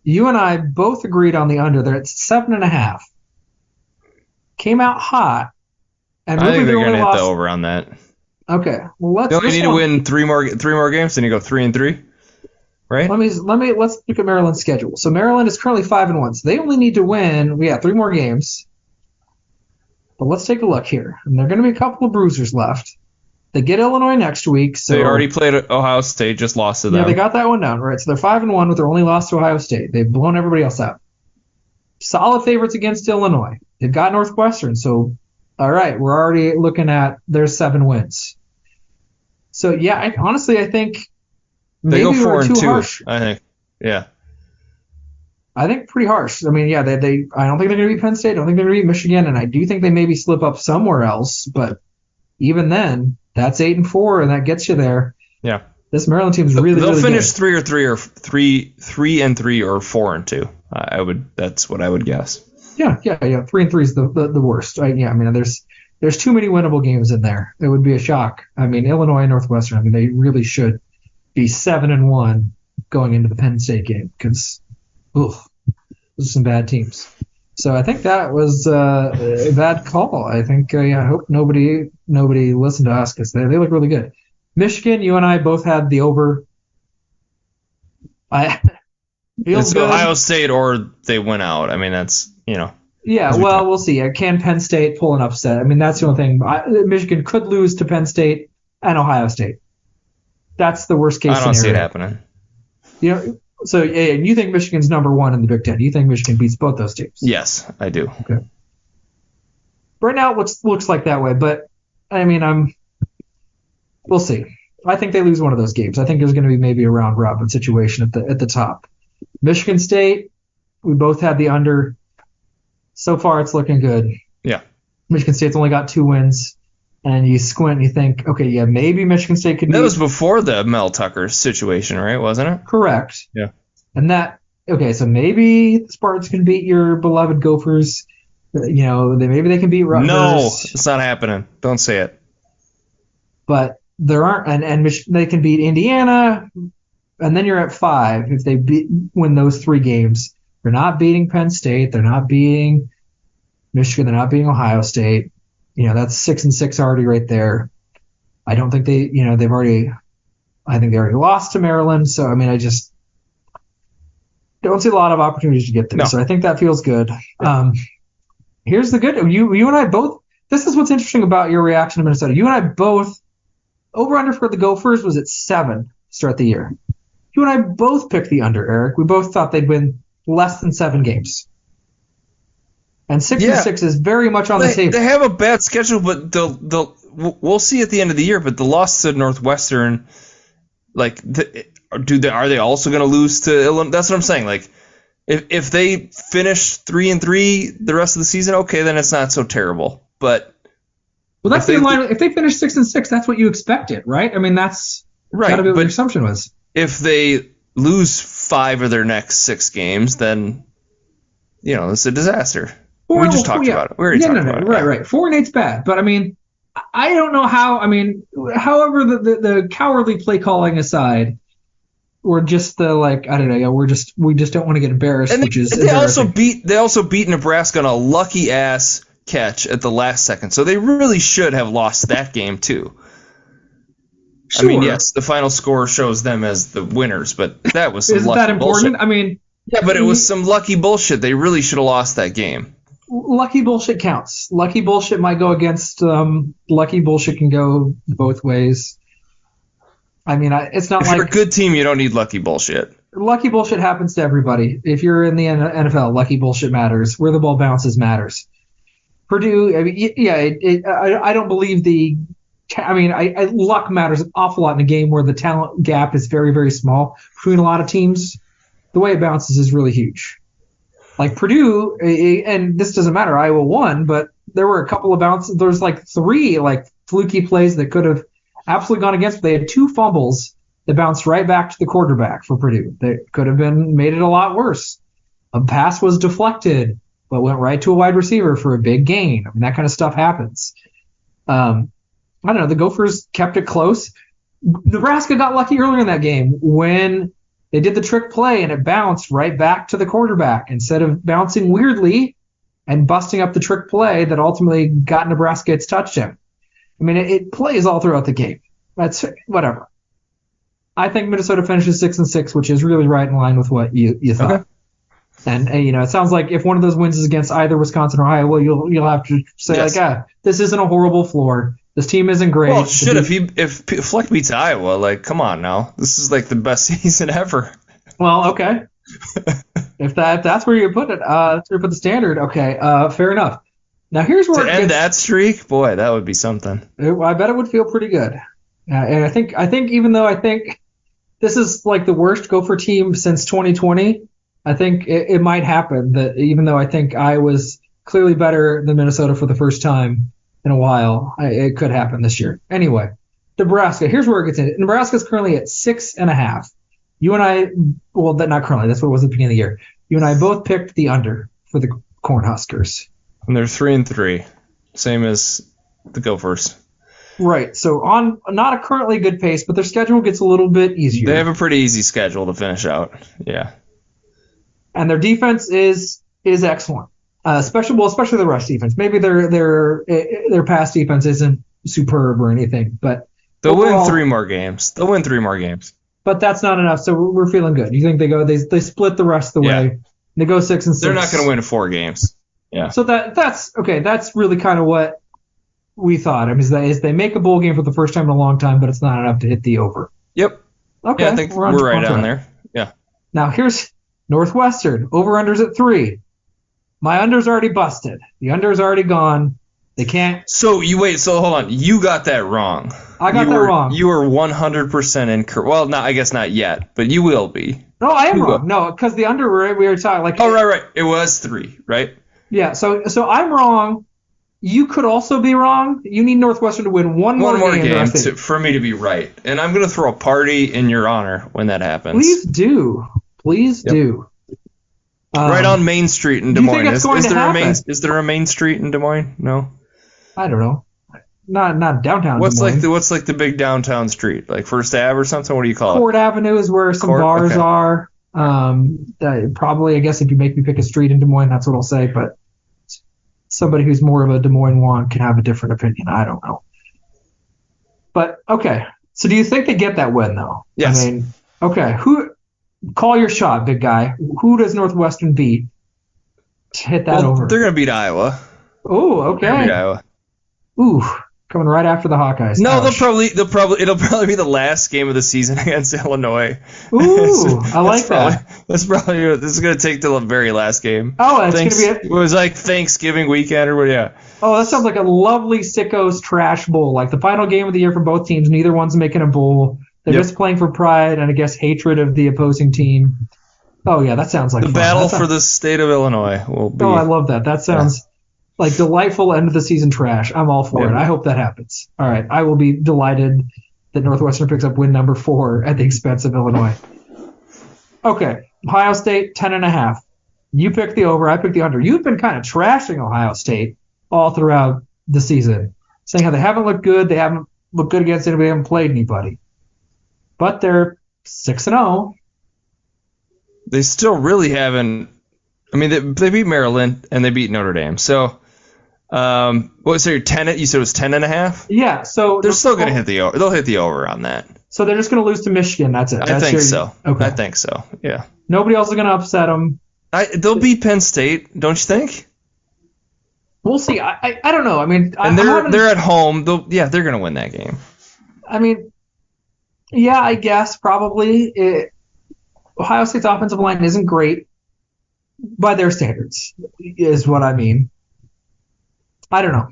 Speaker 2: you and I both agreed on the under there. It's 7.5. Came out hot. And
Speaker 3: I think they're going to hit the over on that.
Speaker 2: Okay. Well,
Speaker 3: Don't you need to win three more games, then you go 3-3, right?
Speaker 2: Let's look at Maryland's schedule. So Maryland is currently 5-1. So they only need to win. 3 more games. But let's take a look here. And there are going to be a couple of bruisers left. They get Illinois next week. So
Speaker 3: they already played Ohio State, just lost to them.
Speaker 2: Yeah, they got that one down, right? So they're 5-1 with their only loss to Ohio State. They've blown everybody else out. Solid favorites against Illinois. They've got Northwestern, so all right, we're already looking at their 7 wins. So yeah, I think
Speaker 3: they
Speaker 2: maybe
Speaker 3: go
Speaker 2: we're
Speaker 3: 4-2.
Speaker 2: Harsh.
Speaker 3: I think, yeah.
Speaker 2: I think pretty harsh. They I don't think they're going to beat Penn State. I don't think they're going to beat Michigan, and I do think they maybe slip up somewhere else. But even then, that's 8-4, and that gets you there.
Speaker 3: Yeah.
Speaker 2: This Maryland team is
Speaker 3: They'll
Speaker 2: really
Speaker 3: finish
Speaker 2: good.
Speaker 3: 3-3 or 3-3 or 4-2. That's what I would guess.
Speaker 2: Yeah. 3-3 is the worst. There's too many winnable games in there. It would be a shock. Illinois and Northwestern. They really should be 7-1 going into the Penn State game because, those are some bad teams. So I think that was a bad call. I think I hope nobody listened to us because they look really good. Michigan, you and I both had the over.
Speaker 3: It's good. Ohio State or they win out. That's.
Speaker 2: Yeah, well, we'll see. Can Penn State pull an upset? That's the only thing. Michigan could lose to Penn State and Ohio State. That's the worst case scenario.
Speaker 3: I don't see it happening.
Speaker 2: So you think Michigan's number 1 in the Big Ten? You think Michigan beats both those teams?
Speaker 3: Yes, I do.
Speaker 2: Okay. Right now, it looks like that way, but we'll see. I think they lose one of those games. I think there's going to be maybe a round robin situation at the top. Michigan State, we both had the under. So far, it's looking good.
Speaker 3: Yeah.
Speaker 2: Michigan State's only got 2 wins, and you squint and you think, okay, yeah, maybe Michigan State could.
Speaker 3: That was before the Mel Tucker situation, right? Wasn't it?
Speaker 2: Correct.
Speaker 3: Yeah.
Speaker 2: And so maybe the Spartans can beat your beloved Gophers. Maybe they can beat Rutgers.
Speaker 3: No, it's not happening. Don't say it.
Speaker 2: But there aren't, and they can beat Indiana, and then you're at 5 if they win those 3 games. They're not beating Penn State. They're not beating Michigan. They're not beating Ohio State. That's 6-6 already right there. I don't think I think they already lost to Maryland. So, I just don't see a lot of opportunities to get there. No. So I think that feels good. Here's the good. You and I both, this is what's interesting about your reaction to Minnesota. You and I both, over-under for the Gophers was at 7 to start the year. You and I both picked the under, Eric. We both thought they'd win less than 7 games. And 6-6 is very much on the table.
Speaker 3: They have a bad schedule, but we'll see at the end of the year. But the loss to Northwestern, are they also going to lose to Illinois? That's what I'm saying. If they finish 3-3 the rest of the season, okay, then it's not so terrible. But
Speaker 2: that's if they finish 6-6, that's what you expected, right? I mean, that's gotta be what your assumption was.
Speaker 3: If they lose 5 of their next 6 games, then it's a disaster. We just talked about it. We already talked about it.
Speaker 2: Right. 4-8's bad, but I mean, I don't know how. I mean, however, the cowardly play calling aside, or just the I don't know. We just don't want to get embarrassed.
Speaker 3: And
Speaker 2: they
Speaker 3: also beat Nebraska on a lucky ass catch at the last second, so they really should have lost that game too. Sure. I mean, yes, the final score shows them as the winners, but that was some
Speaker 2: Isn't
Speaker 3: lucky
Speaker 2: that important?
Speaker 3: bullshit.
Speaker 2: I mean,
Speaker 3: yeah, but it was some lucky bullshit. They really should have lost that game.
Speaker 2: Lucky bullshit counts. Lucky bullshit might go against. Lucky bullshit can go both ways. I mean, it's not
Speaker 3: if you're a good team, you don't need lucky bullshit.
Speaker 2: Lucky bullshit happens to everybody. If you're in the NFL, lucky bullshit matters. Where the ball bounces matters. Purdue, I mean, I don't believe the. I mean, luck matters an awful lot in a game where the talent gap is very, very small between a lot of teams. The way it bounces is really huge. Like Purdue, and this doesn't matter, Iowa won, but there were a couple of bounces. There's 3 fluky plays that could have absolutely gone against. They had 2 fumbles that bounced right back to the quarterback for Purdue. That could have made it a lot worse. A pass was deflected, but went right to a wide receiver for a big gain. I mean, that kind of stuff happens. I don't know. The Gophers kept it close. Nebraska got lucky earlier in that game when they did the trick play and it bounced right back to the quarterback instead of bouncing weirdly and busting up the trick play that ultimately got Nebraska its touchdown. I mean, it plays all throughout the game. That's whatever. I think Minnesota finishes 6-6, which is really right in line with what you thought. Okay. And it sounds like if one of those wins is against either Wisconsin or Iowa, you'll have to say this isn't a horrible floor. This team isn't great.
Speaker 3: Well, shit, if Fleck beats Iowa, come on now. This is the best season ever.
Speaker 2: Well, okay. If that's where you put it, that's where you put the standard. Okay, fair enough. Now here's where
Speaker 3: to end that streak, boy, that would be something.
Speaker 2: I bet it would feel pretty good. And I think even though I think this is the worst Gopher team since 2020, I think it might happen that even though I think I was clearly better than Minnesota for the first time in a while, it could happen this year. Anyway, Nebraska. Here's where it gets in. Nebraska's currently at 6.5. You and I, well, not currently. That's what it was at the beginning of the year. You and I both picked the under for the Cornhuskers.
Speaker 3: And they're 3-3, same as the Gophers.
Speaker 2: Right. So on not a currently good pace, but their schedule gets a little bit easier.
Speaker 3: They have a pretty easy schedule to finish out. Yeah.
Speaker 2: And their defense is excellent. Especially the rush defense. Maybe their pass defense isn't superb or anything, but
Speaker 3: they'll win 3 more games.
Speaker 2: But that's not enough, so we're feeling good. You think they split the rest of the way. They go 6-6.
Speaker 3: They're not going to win 4 games. Yeah.
Speaker 2: So that's okay. That's really kind of what we thought. I mean, is they make a bowl game for the first time in a long time, but it's not enough to hit the over.
Speaker 3: Yep.
Speaker 2: Okay.
Speaker 3: Yeah, I think we're right on there. Yeah.
Speaker 2: Now here's Northwestern. Over-unders at 3. My under's already busted. The under's already gone. They can't.
Speaker 3: So hold on. You got that wrong.
Speaker 2: I got that wrong.
Speaker 3: You were 100% incorrect. Well, I guess not yet, but you will be.
Speaker 2: No, I am wrong. No, because the under we were talking
Speaker 3: right. It was 3, right?
Speaker 2: Yeah. So I'm wrong. You could also be wrong. You need Northwestern to win one more game
Speaker 3: for me to be right, and I'm going to throw a party in your honor when that happens.
Speaker 2: Please do.
Speaker 3: Right on Main Street in Des Moines.
Speaker 2: Is
Speaker 3: there a Main Street in Des Moines? No.
Speaker 2: I don't know. Not downtown.
Speaker 3: What's the big downtown street? Like First Ave or something? What do you call it?
Speaker 2: Court Avenue is where some bars are. Probably, I guess, if you make me pick a street in Des Moines, that's what I'll say. But somebody who's more of a Des Moines wonk can have a different opinion. I don't know. But okay. So do you think they get that win though?
Speaker 3: Yes.
Speaker 2: I mean, okay. Call your shot, big guy. Who does Northwestern beat to hit that over?
Speaker 3: They're going to beat Iowa.
Speaker 2: Oh, okay.
Speaker 3: They're going to beat Iowa.
Speaker 2: Ooh, coming right after the Hawkeyes.
Speaker 3: No, it'll probably be the last game of the season against Illinois.
Speaker 2: Ooh, I like that.
Speaker 3: This is going to take till the very last game.
Speaker 2: Oh, it's going to be
Speaker 3: it was like Thanksgiving weekend or what? Yeah.
Speaker 2: Oh, that sounds like a lovely sickos trash bowl. Like the final game of the year for both teams. Neither one's making a bowl. They're just playing for pride and I guess hatred of the opposing team. Oh yeah, that sounds like
Speaker 3: the
Speaker 2: fun.
Speaker 3: battle for the state of Illinois will be.
Speaker 2: Oh, I love that. That sounds like delightful end of the season trash. I'm all for it. I hope that happens. All right, I will be delighted that Northwestern picks up win number 4 at the expense of Illinois. Okay, Ohio State 10.5. You picked the over. I picked the under. You've been kind of trashing Ohio State all throughout the season, saying how they haven't looked good. They haven't looked good against anybody. They haven't played anybody. But they're 6-0.
Speaker 3: They still really haven't. I mean, they beat Maryland and they beat Notre Dame. So, your 10? You said it was 10.5.
Speaker 2: Yeah. So
Speaker 3: they're still going to hit the over. They'll hit the over on that.
Speaker 2: So they're just going to lose to Michigan. That's it.
Speaker 3: I think so.
Speaker 2: Okay.
Speaker 3: I think so. Yeah.
Speaker 2: Nobody else is going to upset them.
Speaker 3: They'll beat Penn State, don't you think?
Speaker 2: We'll see. I don't know. I mean,
Speaker 3: they're at home. They're going to win that game.
Speaker 2: I mean, yeah, I guess probably. Ohio State's offensive line isn't great by their standards, is what I mean. I don't know.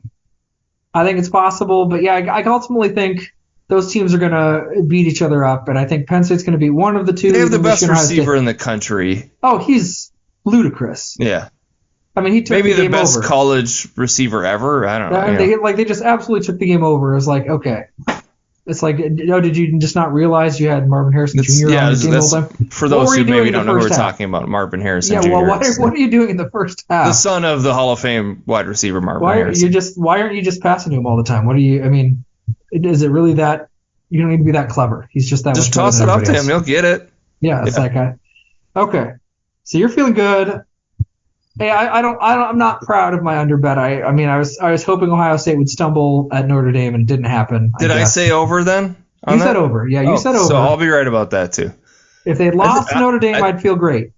Speaker 2: I think it's possible, but yeah, I ultimately think those teams are going to beat each other up, and I think Penn State's going to be one of the two.
Speaker 3: They have the best receiver in the country.
Speaker 2: Oh, he's ludicrous.
Speaker 3: Yeah.
Speaker 2: I mean, he took
Speaker 3: maybe
Speaker 2: the game
Speaker 3: best
Speaker 2: over.
Speaker 3: College receiver ever. I don't know.
Speaker 2: They just absolutely took the game over. It was like, okay. It's like, did you just not realize you had Marvin Harrison Jr. on the team the whole time?
Speaker 3: For those who maybe don't know who we're talking about, Marvin Harrison Jr.
Speaker 2: Yeah, well, what are you doing in the first half?
Speaker 3: The son of the Hall of Fame wide receiver Marvin Harrison.
Speaker 2: Why aren't you just passing to him all the time? Is it really that? You don't need to be that clever. He's just that.
Speaker 3: Just toss it up to him. He'll get it.
Speaker 2: Yeah, it's that guy. Okay, so you're feeling good. Hey, I'm not proud of my under bet. I was hoping Ohio State would stumble at Notre Dame and it didn't happen.
Speaker 3: Did I say over then?
Speaker 2: You said over. Yeah, you said over.
Speaker 3: So I'll be right about that too.
Speaker 2: If they lost to Notre Dame, I'd feel great.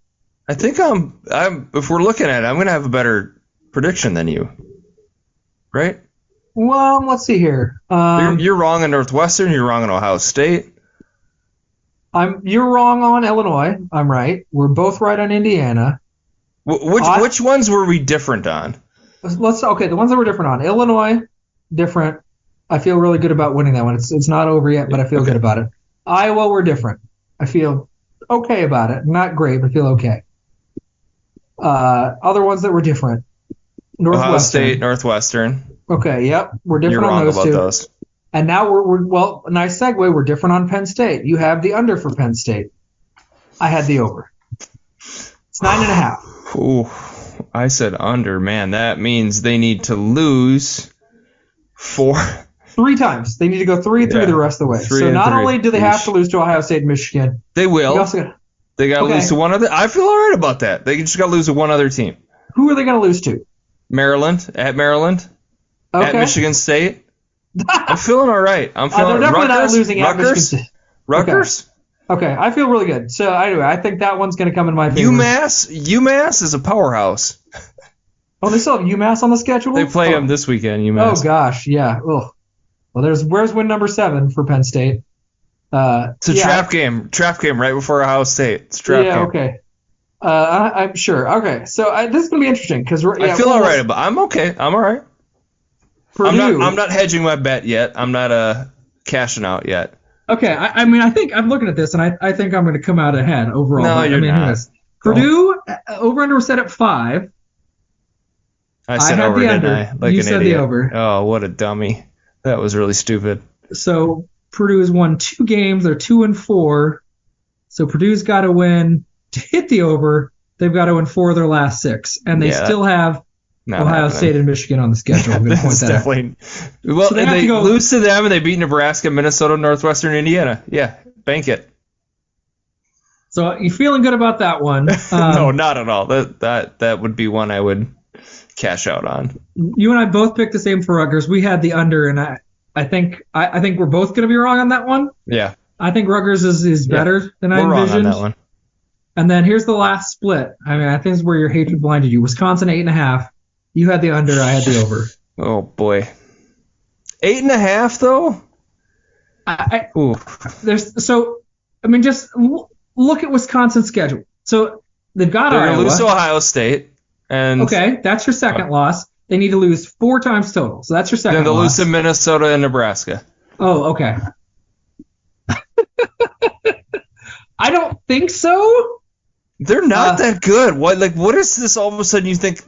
Speaker 3: I think if we're looking at it, I'm going to have a better prediction than you. Right?
Speaker 2: Well, let's see here.
Speaker 3: You're wrong on Northwestern. You're wrong on Ohio State.
Speaker 2: You're wrong on Illinois. I'm right. We're both right on Indiana.
Speaker 3: Which ones were we different on?
Speaker 2: The ones that we're different on. Illinois, different. I feel really good about winning that one. It's not over yet, but I feel good about it. Iowa, we're different. I feel okay about it. Not great, but feel okay. Other ones that were different. Northwestern.
Speaker 3: Ohio State, Northwestern.
Speaker 2: Okay, yep. We're different
Speaker 3: You're
Speaker 2: on
Speaker 3: wrong
Speaker 2: those
Speaker 3: about
Speaker 2: two.
Speaker 3: those.
Speaker 2: And now a nice segue. We're different on Penn State. You have the under for Penn State. I had the over. It's 9.5.
Speaker 3: Ooh, I said under. Man, that means they need to lose
Speaker 2: 3 times. They need to go 3-3 the rest of the way. So not only do they have to lose to Ohio State and Michigan,
Speaker 3: they will. They got to lose to one other. I feel all right about that. They just got to lose to one other team.
Speaker 2: Who are they going to lose to?
Speaker 3: Maryland. At Michigan State. I'm feeling all right. I'm
Speaker 2: they're
Speaker 3: feeling
Speaker 2: definitely not losing at Michigan State.
Speaker 3: Rutgers.
Speaker 2: Okay, I feel really good. So anyway, I think that one's going to come in my favor.
Speaker 3: UMass is a powerhouse.
Speaker 2: Oh, they still have UMass on the schedule?
Speaker 3: They play them this weekend, UMass.
Speaker 2: Oh, gosh, yeah. Ugh. Well, where's win number 7 for Penn State?
Speaker 3: It's a trap game. Trap game right before Ohio State. It's a trap game.
Speaker 2: Yeah, okay. I'm sure. Okay, so this is going to be interesting.
Speaker 3: I feel all right. I'm okay. I'm all right.
Speaker 2: Purdue.
Speaker 3: I'm not hedging my bet yet. I'm not cashing out yet.
Speaker 2: Okay, I think I'm looking at this, and I think I'm going to come out ahead overall.
Speaker 3: No, you're not.
Speaker 2: Purdue, over-under was set at 5.
Speaker 3: I said
Speaker 2: had
Speaker 3: over,
Speaker 2: the
Speaker 3: didn't
Speaker 2: under.
Speaker 3: I? Like
Speaker 2: you
Speaker 3: an
Speaker 2: said
Speaker 3: idiot.
Speaker 2: the over.
Speaker 3: Oh, what a dummy. That was really stupid.
Speaker 2: So Purdue has won 2 games. They're 2-4. So Purdue's got to win to hit the over. They've got to win 4 of their last 6, and they still have Ohio State and Michigan on the schedule. I'm going to point that out.
Speaker 3: Well, so they lose to them, and they beat Nebraska, Minnesota, Northwestern, Indiana. Yeah, bank it.
Speaker 2: So you feeling good about that one?
Speaker 3: No, not at all. That would be one I would cash out on.
Speaker 2: You and I both picked the same for Rutgers. We had the under, and I think we're both going to be wrong on that one.
Speaker 3: Yeah.
Speaker 2: I think Rutgers is better than I envisioned.
Speaker 3: We're wrong on that one.
Speaker 2: And then here's the last split. I mean, I think this is where your hatred blinded you. Wisconsin 8.5. You had the under. I had the over.
Speaker 3: Oh boy. 8.5 though.
Speaker 2: Just look at Wisconsin's schedule. So they've got
Speaker 3: They're
Speaker 2: Iowa.
Speaker 3: They're going to lose to Ohio State. And
Speaker 2: okay, that's your second loss. They need to lose 4 times total. So that's your second loss.
Speaker 3: Then they'll lose to Minnesota and Nebraska.
Speaker 2: Oh, okay. I don't think so.
Speaker 3: They're not that good. What is this all of a sudden you think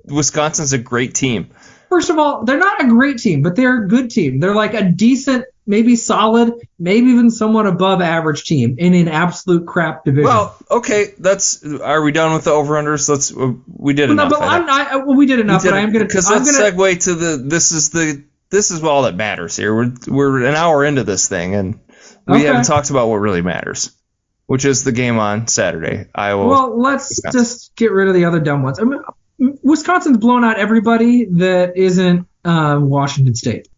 Speaker 3: Wisconsin's a great team?
Speaker 2: First of all, they're not a great team, but they're a good team. They're like a decent, maybe solid, maybe even somewhat above average team in an absolute crap division.
Speaker 3: Well, okay, are we done with the over-unders? We did enough.
Speaker 2: We did enough, but I'm going to...
Speaker 3: Because let's segue to this is all that matters here. We're an hour into this thing, and we haven't talked about what really matters, which is the game on Saturday, Iowa.
Speaker 2: Well, let's just get rid of the other dumb ones. I mean, Wisconsin's blown out everybody that isn't Washington State.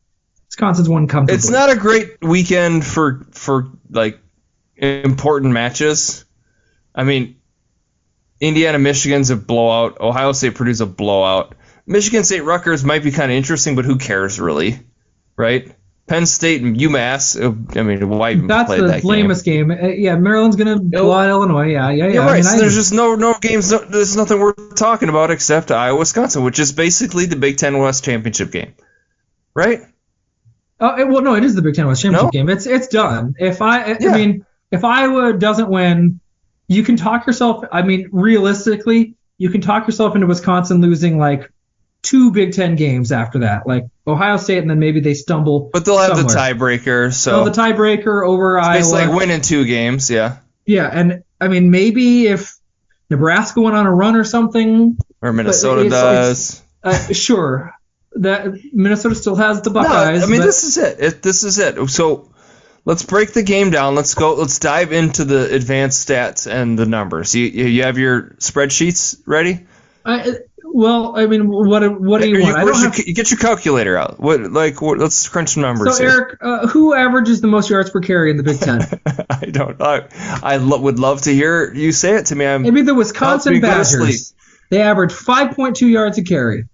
Speaker 2: Wisconsin's won comfortably.
Speaker 3: It's not a great weekend for like important matches. I mean, Indiana, Michigan's a blowout. Ohio State, Purdue's a blowout. Michigan State, Rutgers might be kind of interesting, but who cares really, right? Penn State and UMass. I mean, why even play that game?
Speaker 2: That's the lamest game. Yeah, Maryland's gonna blow out Illinois. Yeah.
Speaker 3: You're right. So there's just no games. There's nothing worth talking about except Iowa, Wisconsin, which is basically the Big Ten West championship game, right?
Speaker 2: No, it is the Big Ten West championship game. It's done. I mean, if Iowa doesn't win, you can talk yourself. I mean, realistically, you can talk yourself into Wisconsin losing like 2 Big Ten games after that, like Ohio State, and then maybe they stumble.
Speaker 3: But they'll have the tiebreaker. So
Speaker 2: the tiebreaker over Iowa.
Speaker 3: It's like winning 2 games, yeah.
Speaker 2: Yeah, and I mean maybe if Nebraska went on a run or something,
Speaker 3: or Minnesota does.
Speaker 2: Sure, that Minnesota still has the Buckeyes.
Speaker 3: No, I mean this is it. This is it. So let's break the game down. Let's go. Let's dive into the advanced stats and the numbers. You have your spreadsheets ready?
Speaker 2: Well, I mean, what do you want?
Speaker 3: You get your calculator out. Let's crunch some numbers.
Speaker 2: So, Eric, who averages the most yards per carry in the Big Ten?
Speaker 3: I don't know. I would love to hear you say it to me.
Speaker 2: Maybe the Wisconsin Badgers. They average 5.2 yards a carry.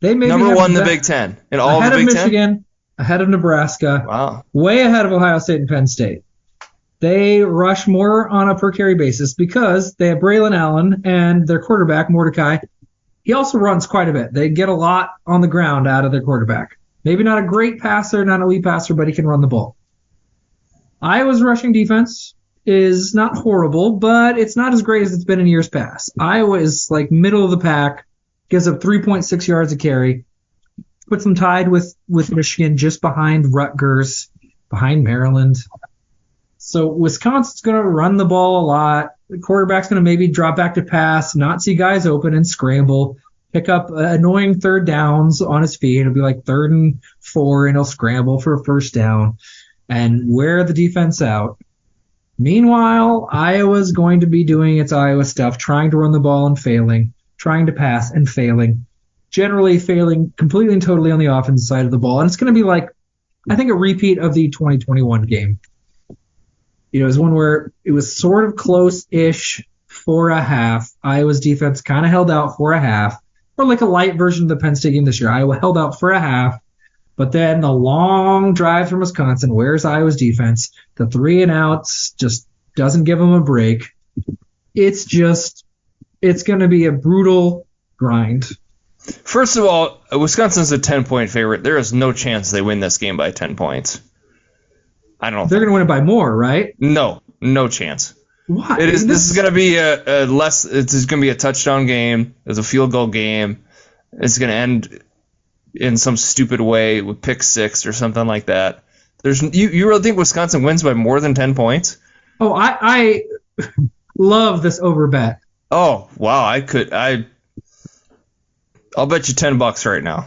Speaker 2: They maybe
Speaker 3: number one in the Big Ten in all of the Big Ten. Ahead of Michigan,
Speaker 2: ahead of Nebraska.
Speaker 3: Wow.
Speaker 2: Way ahead of Ohio State and Penn State. They rush more on a per carry basis because they have Braylon Allen and their quarterback Mordecai. He also runs quite a bit. They get a lot on the ground out of their quarterback. Maybe not a great passer, not an elite passer, but he can run the ball. Iowa's rushing defense is not horrible, but it's not as great as it's been in years past. Iowa is like middle of the pack, gives up 3.6 yards a carry, puts them tied with Michigan, just behind Rutgers, behind Maryland. So Wisconsin's going to run the ball a lot. The quarterback's going to maybe drop back to pass, not see guys open and scramble, pick up annoying third downs on his feet. It'll be like 3rd and 4, and he'll scramble for a first down and wear the defense out. Meanwhile, Iowa's going to be doing its Iowa stuff, trying to run the ball and failing, trying to pass and failing, generally failing completely and totally on the offensive side of the ball. And it's going to be like, I think, a repeat of the 2021 game. It was one where it was sort of close-ish for a half. Iowa's defense kind of held out for a half, or like a light version of the Penn State game this year. Iowa held out for a half, but then the long drive from Wisconsin wears Iowa's defense. The 3-and-outs just doesn't give them a break. It's going to be a brutal grind.
Speaker 3: First of all, Wisconsin's a 10-point favorite. There is no chance they win this game by 10 points. I don't know.
Speaker 2: They're going to win it by more, right?
Speaker 3: No chance.
Speaker 2: Why?
Speaker 3: This is going to be it's going to be a touchdown game. It's a field goal game. It's going to end in some stupid way with pick 6 or something like that. You really think Wisconsin wins by more than 10 points?
Speaker 2: Oh, I love this over bet.
Speaker 3: Oh, wow. I'll bet you $10 right now.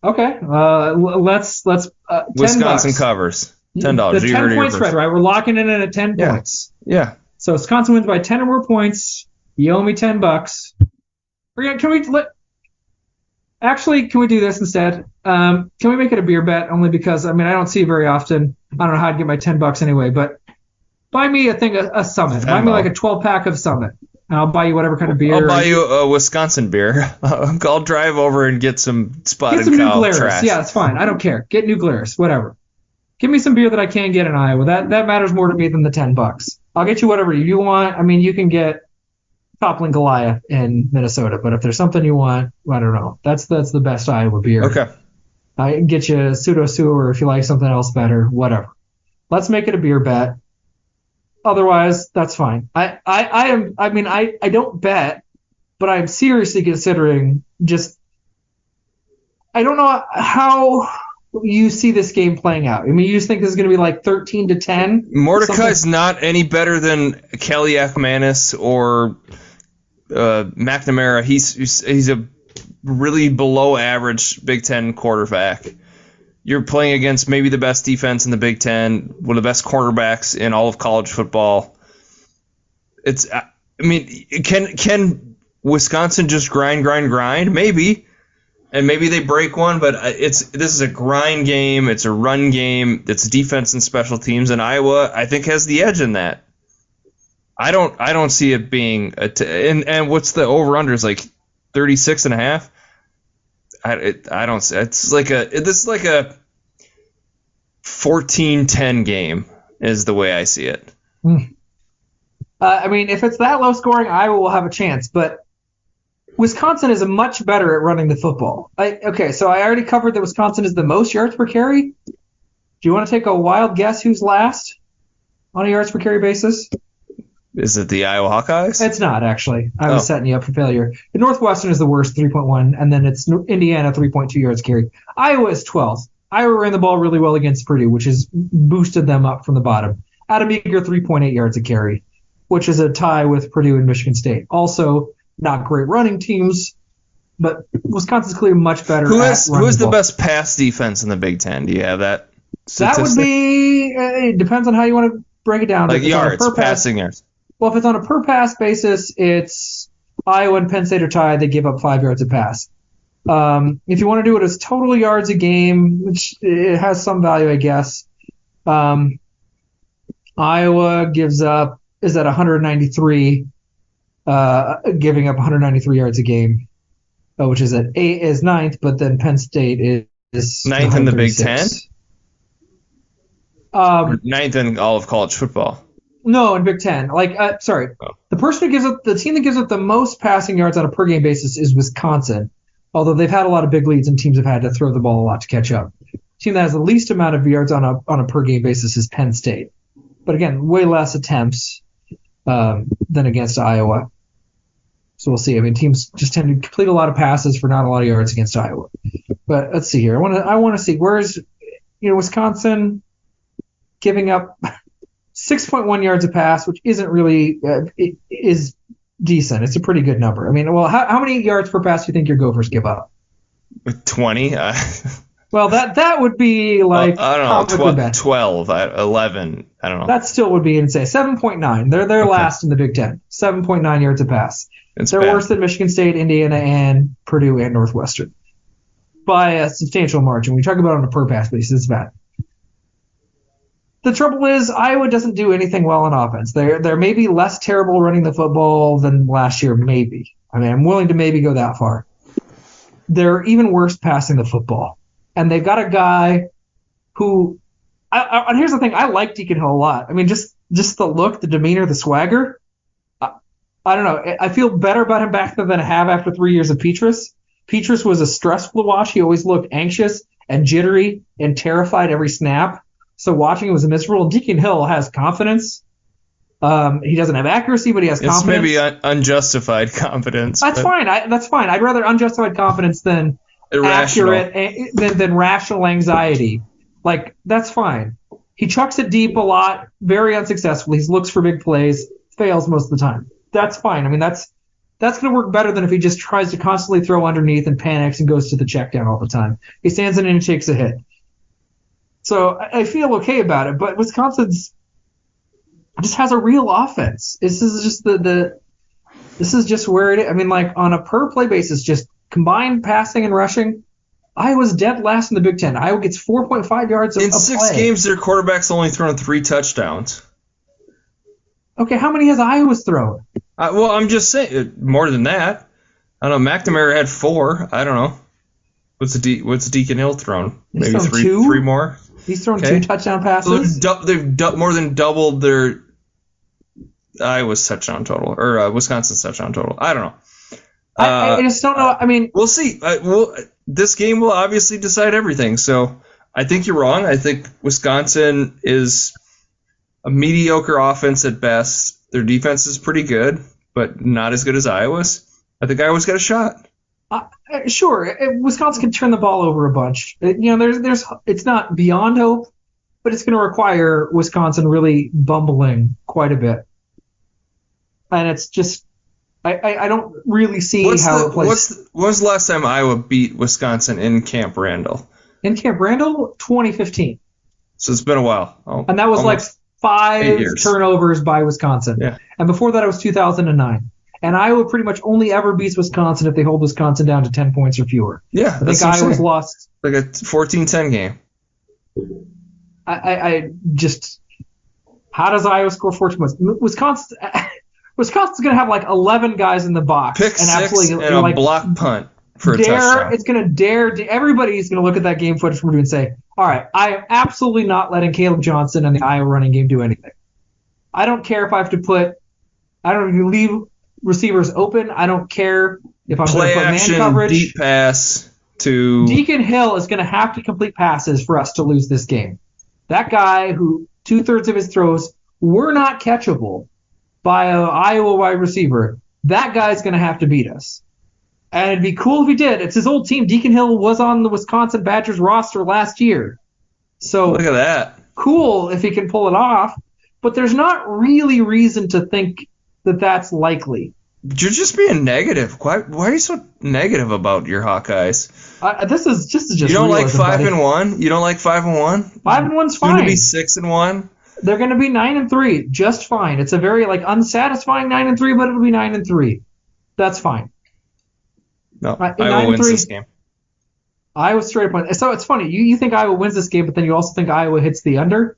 Speaker 2: Okay, let's
Speaker 3: Wisconsin
Speaker 2: $10.
Speaker 3: covers $10.
Speaker 2: The 10-point spread, right? We're locking in at 10 points.
Speaker 3: Yeah.
Speaker 2: So Wisconsin wins by 10 or more points. You owe me $10. Can we do this instead? Can we make it a beer bet? Only because I don't see it very often. I don't know how to get my $10 anyway. But buy me a Summit. Buy me like a 12-pack of Summit. And I'll buy you whatever kind of beer.
Speaker 3: I'll buy you a Wisconsin beer. I'll drive over and get some Spotted
Speaker 2: Cow
Speaker 3: New
Speaker 2: Glarus.
Speaker 3: Trash.
Speaker 2: Yeah, it's fine. I don't care. Get New Glarus, whatever. Give me some beer that I can get in Iowa. That matters more to me than the $10. I'll get you whatever you want. You can get Toppling Goliath in Minnesota, but if there's something you want, I don't know. That's the best Iowa beer.
Speaker 3: Okay.
Speaker 2: I can get you Pseudo Sewer if you like something else better, whatever. Let's make it a beer bet. Otherwise, that's fine. I don't bet, but I'm seriously considering just. I don't know how you see this game playing out. I mean, you just think this is going to be like 13-10?
Speaker 3: Mordecai's not any better than Kaliakmanis or McNamara. He's a really below average Big Ten quarterback. You're playing against maybe the best defense in the Big Ten, one of the best cornerbacks in all of college football. Can Wisconsin just grind? Maybe. And maybe they break one, but this is a grind game. It's a run game. It's defense and special teams, and Iowa, I think, has the edge in that. I don't see it being and what's the over/under is like 36.5. I don't see this is like a 14-10 game is the way I see it.
Speaker 2: If it's that low scoring, Iowa will have a chance, but Wisconsin is much better at running the football. So I already covered that Wisconsin is the most yards per carry. Do you want to take a wild guess who's last on a yards per carry basis?
Speaker 3: Is it the Iowa Hawkeyes?
Speaker 2: It's not, actually. I was setting you up for failure. The Northwestern is the worst, 3.1, and then it's Indiana, 3.2 yards carry. Iowa is 12th. Iowa ran the ball really well against Purdue, which has boosted them up from the bottom. At a meager 3.8 yards a carry, which is a tie with Purdue and Michigan State. Also, not great running teams, but Wisconsin's clearly much better. Who is
Speaker 3: the best pass defense in the Big Ten? Do you have that statistic?
Speaker 2: That would be. It depends on how you want to break it down.
Speaker 3: Like yards, passing yards.
Speaker 2: Well, if it's on a per pass basis, it's Iowa and Penn State are tied. They give up 5 yards a pass. If you want to do it as total yards a game, which it has some value, I guess. Iowa is at 193. Giving up 193 yards a game, which is is ninth, but then Penn State is
Speaker 3: ninth in the Big Ten. Ninth in all of college football.
Speaker 2: No, in Big Ten. The team that gives up the most passing yards on a per game basis is Wisconsin, although they've had a lot of big leads and teams have had to throw the ball a lot to catch up. The team that has the least amount of yards on a per game basis is Penn State, but again, way less attempts than against Iowa. So we'll see. I mean, teams just tend to complete a lot of passes for not a lot of yards against Iowa. But let's see here. I want to see where's Wisconsin giving up 6.1 yards a pass, which isn't really it is decent. It's a pretty good number. I mean, how many yards per pass do you think your Gophers give up?
Speaker 3: 20.
Speaker 2: Well, that would be like
Speaker 3: I don't know, 12, 11. I don't know.
Speaker 2: That still would be insane. 7.9. They're last in the Big Ten. 7.9 yards a pass. They're worse than Michigan State, Indiana, and Purdue and Northwestern by a substantial margin. When you talk about it on a per pass basis, it's bad. The trouble is Iowa doesn't do anything well on offense. They're maybe less terrible running the football than last year, maybe. I mean, I'm willing to maybe go that far. They're even worse passing the football. And they've got a guy who and here's the thing, I like Deacon Hill a lot. I mean, just the look, the demeanor, the swagger. I don't know. I feel better about him back than I have after 3 years of Petrus. Petrus was a stressful to watch. He always looked anxious and jittery and terrified every snap. So watching it was miserable. Deacon Hill has confidence. He doesn't have accuracy, but he has confidence.
Speaker 3: It's maybe unjustified confidence.
Speaker 2: That's fine. That's fine. I'd rather unjustified confidence than accurate than rational anxiety. Like, that's fine. He chucks it deep a lot, very unsuccessfully. He looks for big plays, fails most of the time. That's fine. I mean, that's going to work better than if he just tries to constantly throw underneath and panics and goes to the check down all the time. He stands in and takes a hit. So I feel okay about it, but Wisconsin's just has a real offense. This is just this is just where it is. I mean, like, on a per play basis, just combined passing and rushing, Iowa's dead last in the Big Ten. Iowa gets 4.5 yards a play.
Speaker 3: In 6 games, their quarterback's only thrown 3 touchdowns.
Speaker 2: Okay, how many has Iowa's thrown?
Speaker 3: Well, I'm just saying more than that. I don't know. McNamara had 4. I don't know. What's Deacon Hill thrown? Maybe 3 more.
Speaker 2: He's thrown 2 touchdown passes.
Speaker 3: So they've more than doubled their Iowa's touchdown total or Wisconsin's touchdown total. I don't know.
Speaker 2: I just don't know. I mean,
Speaker 3: we'll see. This game will obviously decide everything. So I think you're wrong. I think Wisconsin is a mediocre offense at best. Their defense is pretty good, but not as good as Iowa's. I think Iowa's got a shot.
Speaker 2: Sure, Wisconsin can turn the ball over a bunch. There's it's not beyond hope, but it's going to require Wisconsin really bumbling quite a bit. And it's just, I don't really see how it plays.
Speaker 3: When was the last time Iowa beat Wisconsin in Camp Randall?
Speaker 2: In Camp Randall, 2015.
Speaker 3: So it's been a while.
Speaker 2: And that was like 5 turnovers by Wisconsin.
Speaker 3: Yeah.
Speaker 2: And before that, it was 2009. And Iowa pretty much only ever beats Wisconsin if they hold Wisconsin down to 10 points or fewer.
Speaker 3: Yeah,
Speaker 2: I think Iowa's lost.
Speaker 3: Like a 14-10 game.
Speaker 2: I just, how does Iowa score 14 points? Wisconsin's going to have like 11 guys in the box.
Speaker 3: Pick six and a block punt for a touchdown.
Speaker 2: It's going to dare. Everybody's going to look at that game footage from Purdue and say, all right, I am absolutely not letting Caleb Johnson and the Iowa running game do anything. I don't care if I have to leave receivers open. I don't care if I'm going to put man coverage.
Speaker 3: Deep pass to
Speaker 2: Deacon Hill is going to have to complete passes for us to lose this game. That guy who 2/3 of his throws were not catchable by an Iowa wide receiver, that guy's going to have to beat us. And it'd be cool if he did. It's his old team. Deacon Hill was on the Wisconsin Badgers roster last year. So
Speaker 3: look at that.
Speaker 2: Cool if he can pull it off. But there's not really reason to think that that's likely.
Speaker 3: You're just being negative. Why are you so negative about your Hawkeyes?
Speaker 2: This is just
Speaker 3: you don't like 5-1. You don't like 5-1.
Speaker 2: 5-1's fine.
Speaker 3: Going to be 6-1.
Speaker 2: They're going to be 9-3, just fine. It's a very unsatisfying 9-3, but it'll be 9-3. That's fine.
Speaker 3: No, Iowa wins this game.
Speaker 2: Iowa straight up. So it's funny. You think Iowa wins this game, but then you also think Iowa hits the under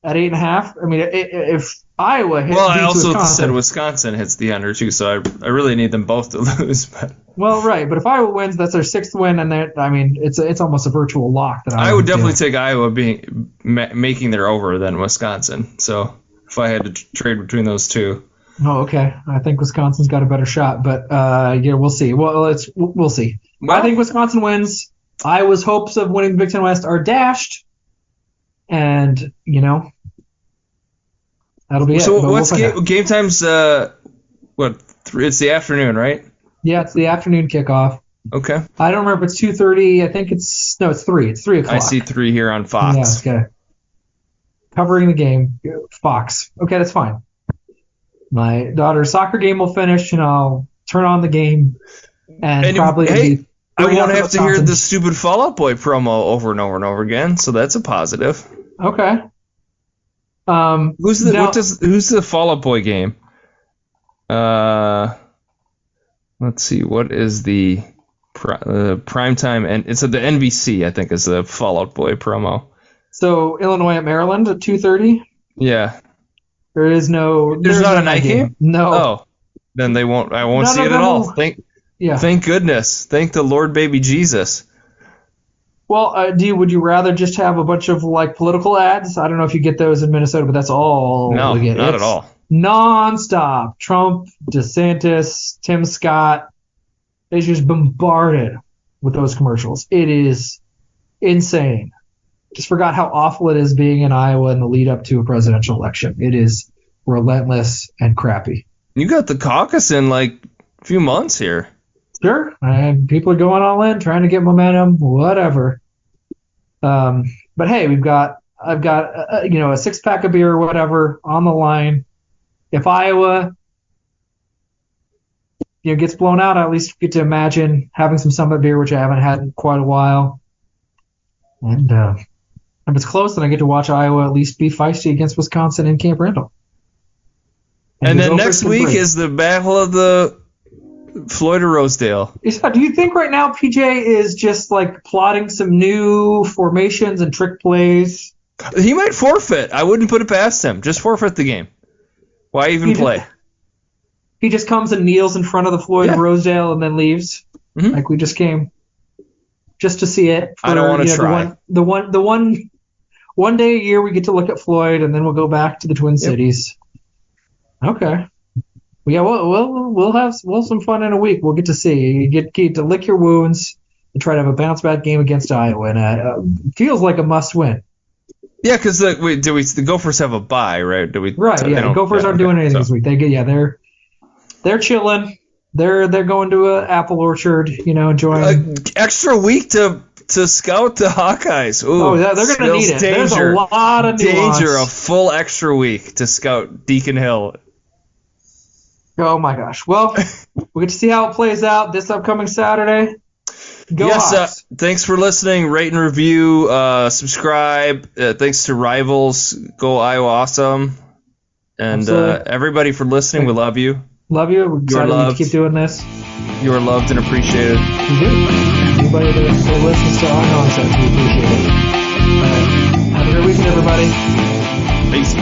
Speaker 2: at 8.5. I mean, if Iowa hits,
Speaker 3: I also said Wisconsin hits the under too, so I really need them both to lose. But
Speaker 2: well, right. But if Iowa wins, that's their 6th win, and it's almost a virtual lock. That
Speaker 3: I would definitely take Iowa making their over than Wisconsin. So if I had to trade between those two.
Speaker 2: Oh, okay. I think Wisconsin's got a better shot, but we'll see. We'll see.
Speaker 3: Well,
Speaker 2: I think Wisconsin wins. Iowa's hopes of winning the Big Ten West are dashed, and that'll be it.
Speaker 3: So what's game time's? It's the afternoon, right?
Speaker 2: Yeah, it's the afternoon kickoff.
Speaker 3: Okay.
Speaker 2: I don't remember if it's 2:30. I think it's 3. It's 3 o'clock.
Speaker 3: I see 3 here on Fox.
Speaker 2: Yeah. Okay. Covering the game, Fox. Okay, that's fine. My daughter's soccer game will finish, and I'll turn on the game, and probably.
Speaker 3: I won't have to hear the stupid Fall Out Boy promo over and over and over again, so that's a positive.
Speaker 2: Okay.
Speaker 3: Who's the Fall Out Boy game? Let's see. What is the prime time? And it's at the NBC, I think, is the Fall Out Boy promo.
Speaker 2: So Illinois at Maryland at 2:30.
Speaker 3: Yeah.
Speaker 2: There's
Speaker 3: not a night game?
Speaker 2: No.
Speaker 3: Oh, then I won't see it at all. Thank goodness. Thank the Lord baby Jesus.
Speaker 2: Well, would you rather just have a bunch of political ads? I don't know if you get those in Minnesota, but that's all we get.
Speaker 3: Not at all.
Speaker 2: Non-stop. Trump, DeSantis, Tim Scott. They just bombarded with those commercials. It is insane. Just forgot how awful it is being in Iowa in the lead up to a presidential election. It is relentless and crappy.
Speaker 3: You got the caucus in a few months here.
Speaker 2: Sure, and people are going all in, trying to get momentum, whatever. But hey, I've got a 6-pack of beer or whatever on the line. If Iowa, gets blown out, I at least get to imagine having some Summit beer, which I haven't had in quite a while. And if it's close, then I get to watch Iowa at least be feisty against Wisconsin in Camp Randall.
Speaker 3: And then next week is the Battle of the Floyd or Rosedale.
Speaker 2: Do you think right now PJ is just plotting some new formations and trick plays?
Speaker 3: He might forfeit. I wouldn't put it past him. Just forfeit the game. Why even play?
Speaker 2: He just comes and kneels in front of the Floyd or Rosedale and then leaves. Mm-hmm. We just came just to see it.
Speaker 3: I don't want to try.
Speaker 2: The one day a year we get to look at Floyd, and then we'll go back to the Twin Cities. Okay. Yeah, we'll have some fun in a week. We'll get to see. You get to lick your wounds and try to have a bounce back game against Iowa, and it feels like a must win.
Speaker 3: Yeah, because the Gophers have a bye, right?
Speaker 2: Right. Yeah. The Gophers aren't doing anything this week. They're chilling. They're going to an apple orchard, enjoying.
Speaker 3: Extra week to scout the Hawkeyes. Ooh,
Speaker 2: they're going to need it.
Speaker 3: Danger.
Speaker 2: There's a lot of nuance.
Speaker 3: Danger, a full extra week to scout Deacon Hill.
Speaker 2: Oh my gosh. Well, we get to see how it plays out this upcoming Saturday. Go Hawks.
Speaker 3: Thanks for listening. Rate and review. Subscribe. Thanks to Rivals. Go Iowa Awesome. And everybody for listening. We love you.
Speaker 2: Love you. We're excited to keep doing this.
Speaker 3: You are loved and appreciated.
Speaker 2: You do. Anybody that listens to our nonsense, we appreciate it. All right. Have a great weekend, everybody.
Speaker 3: Peace.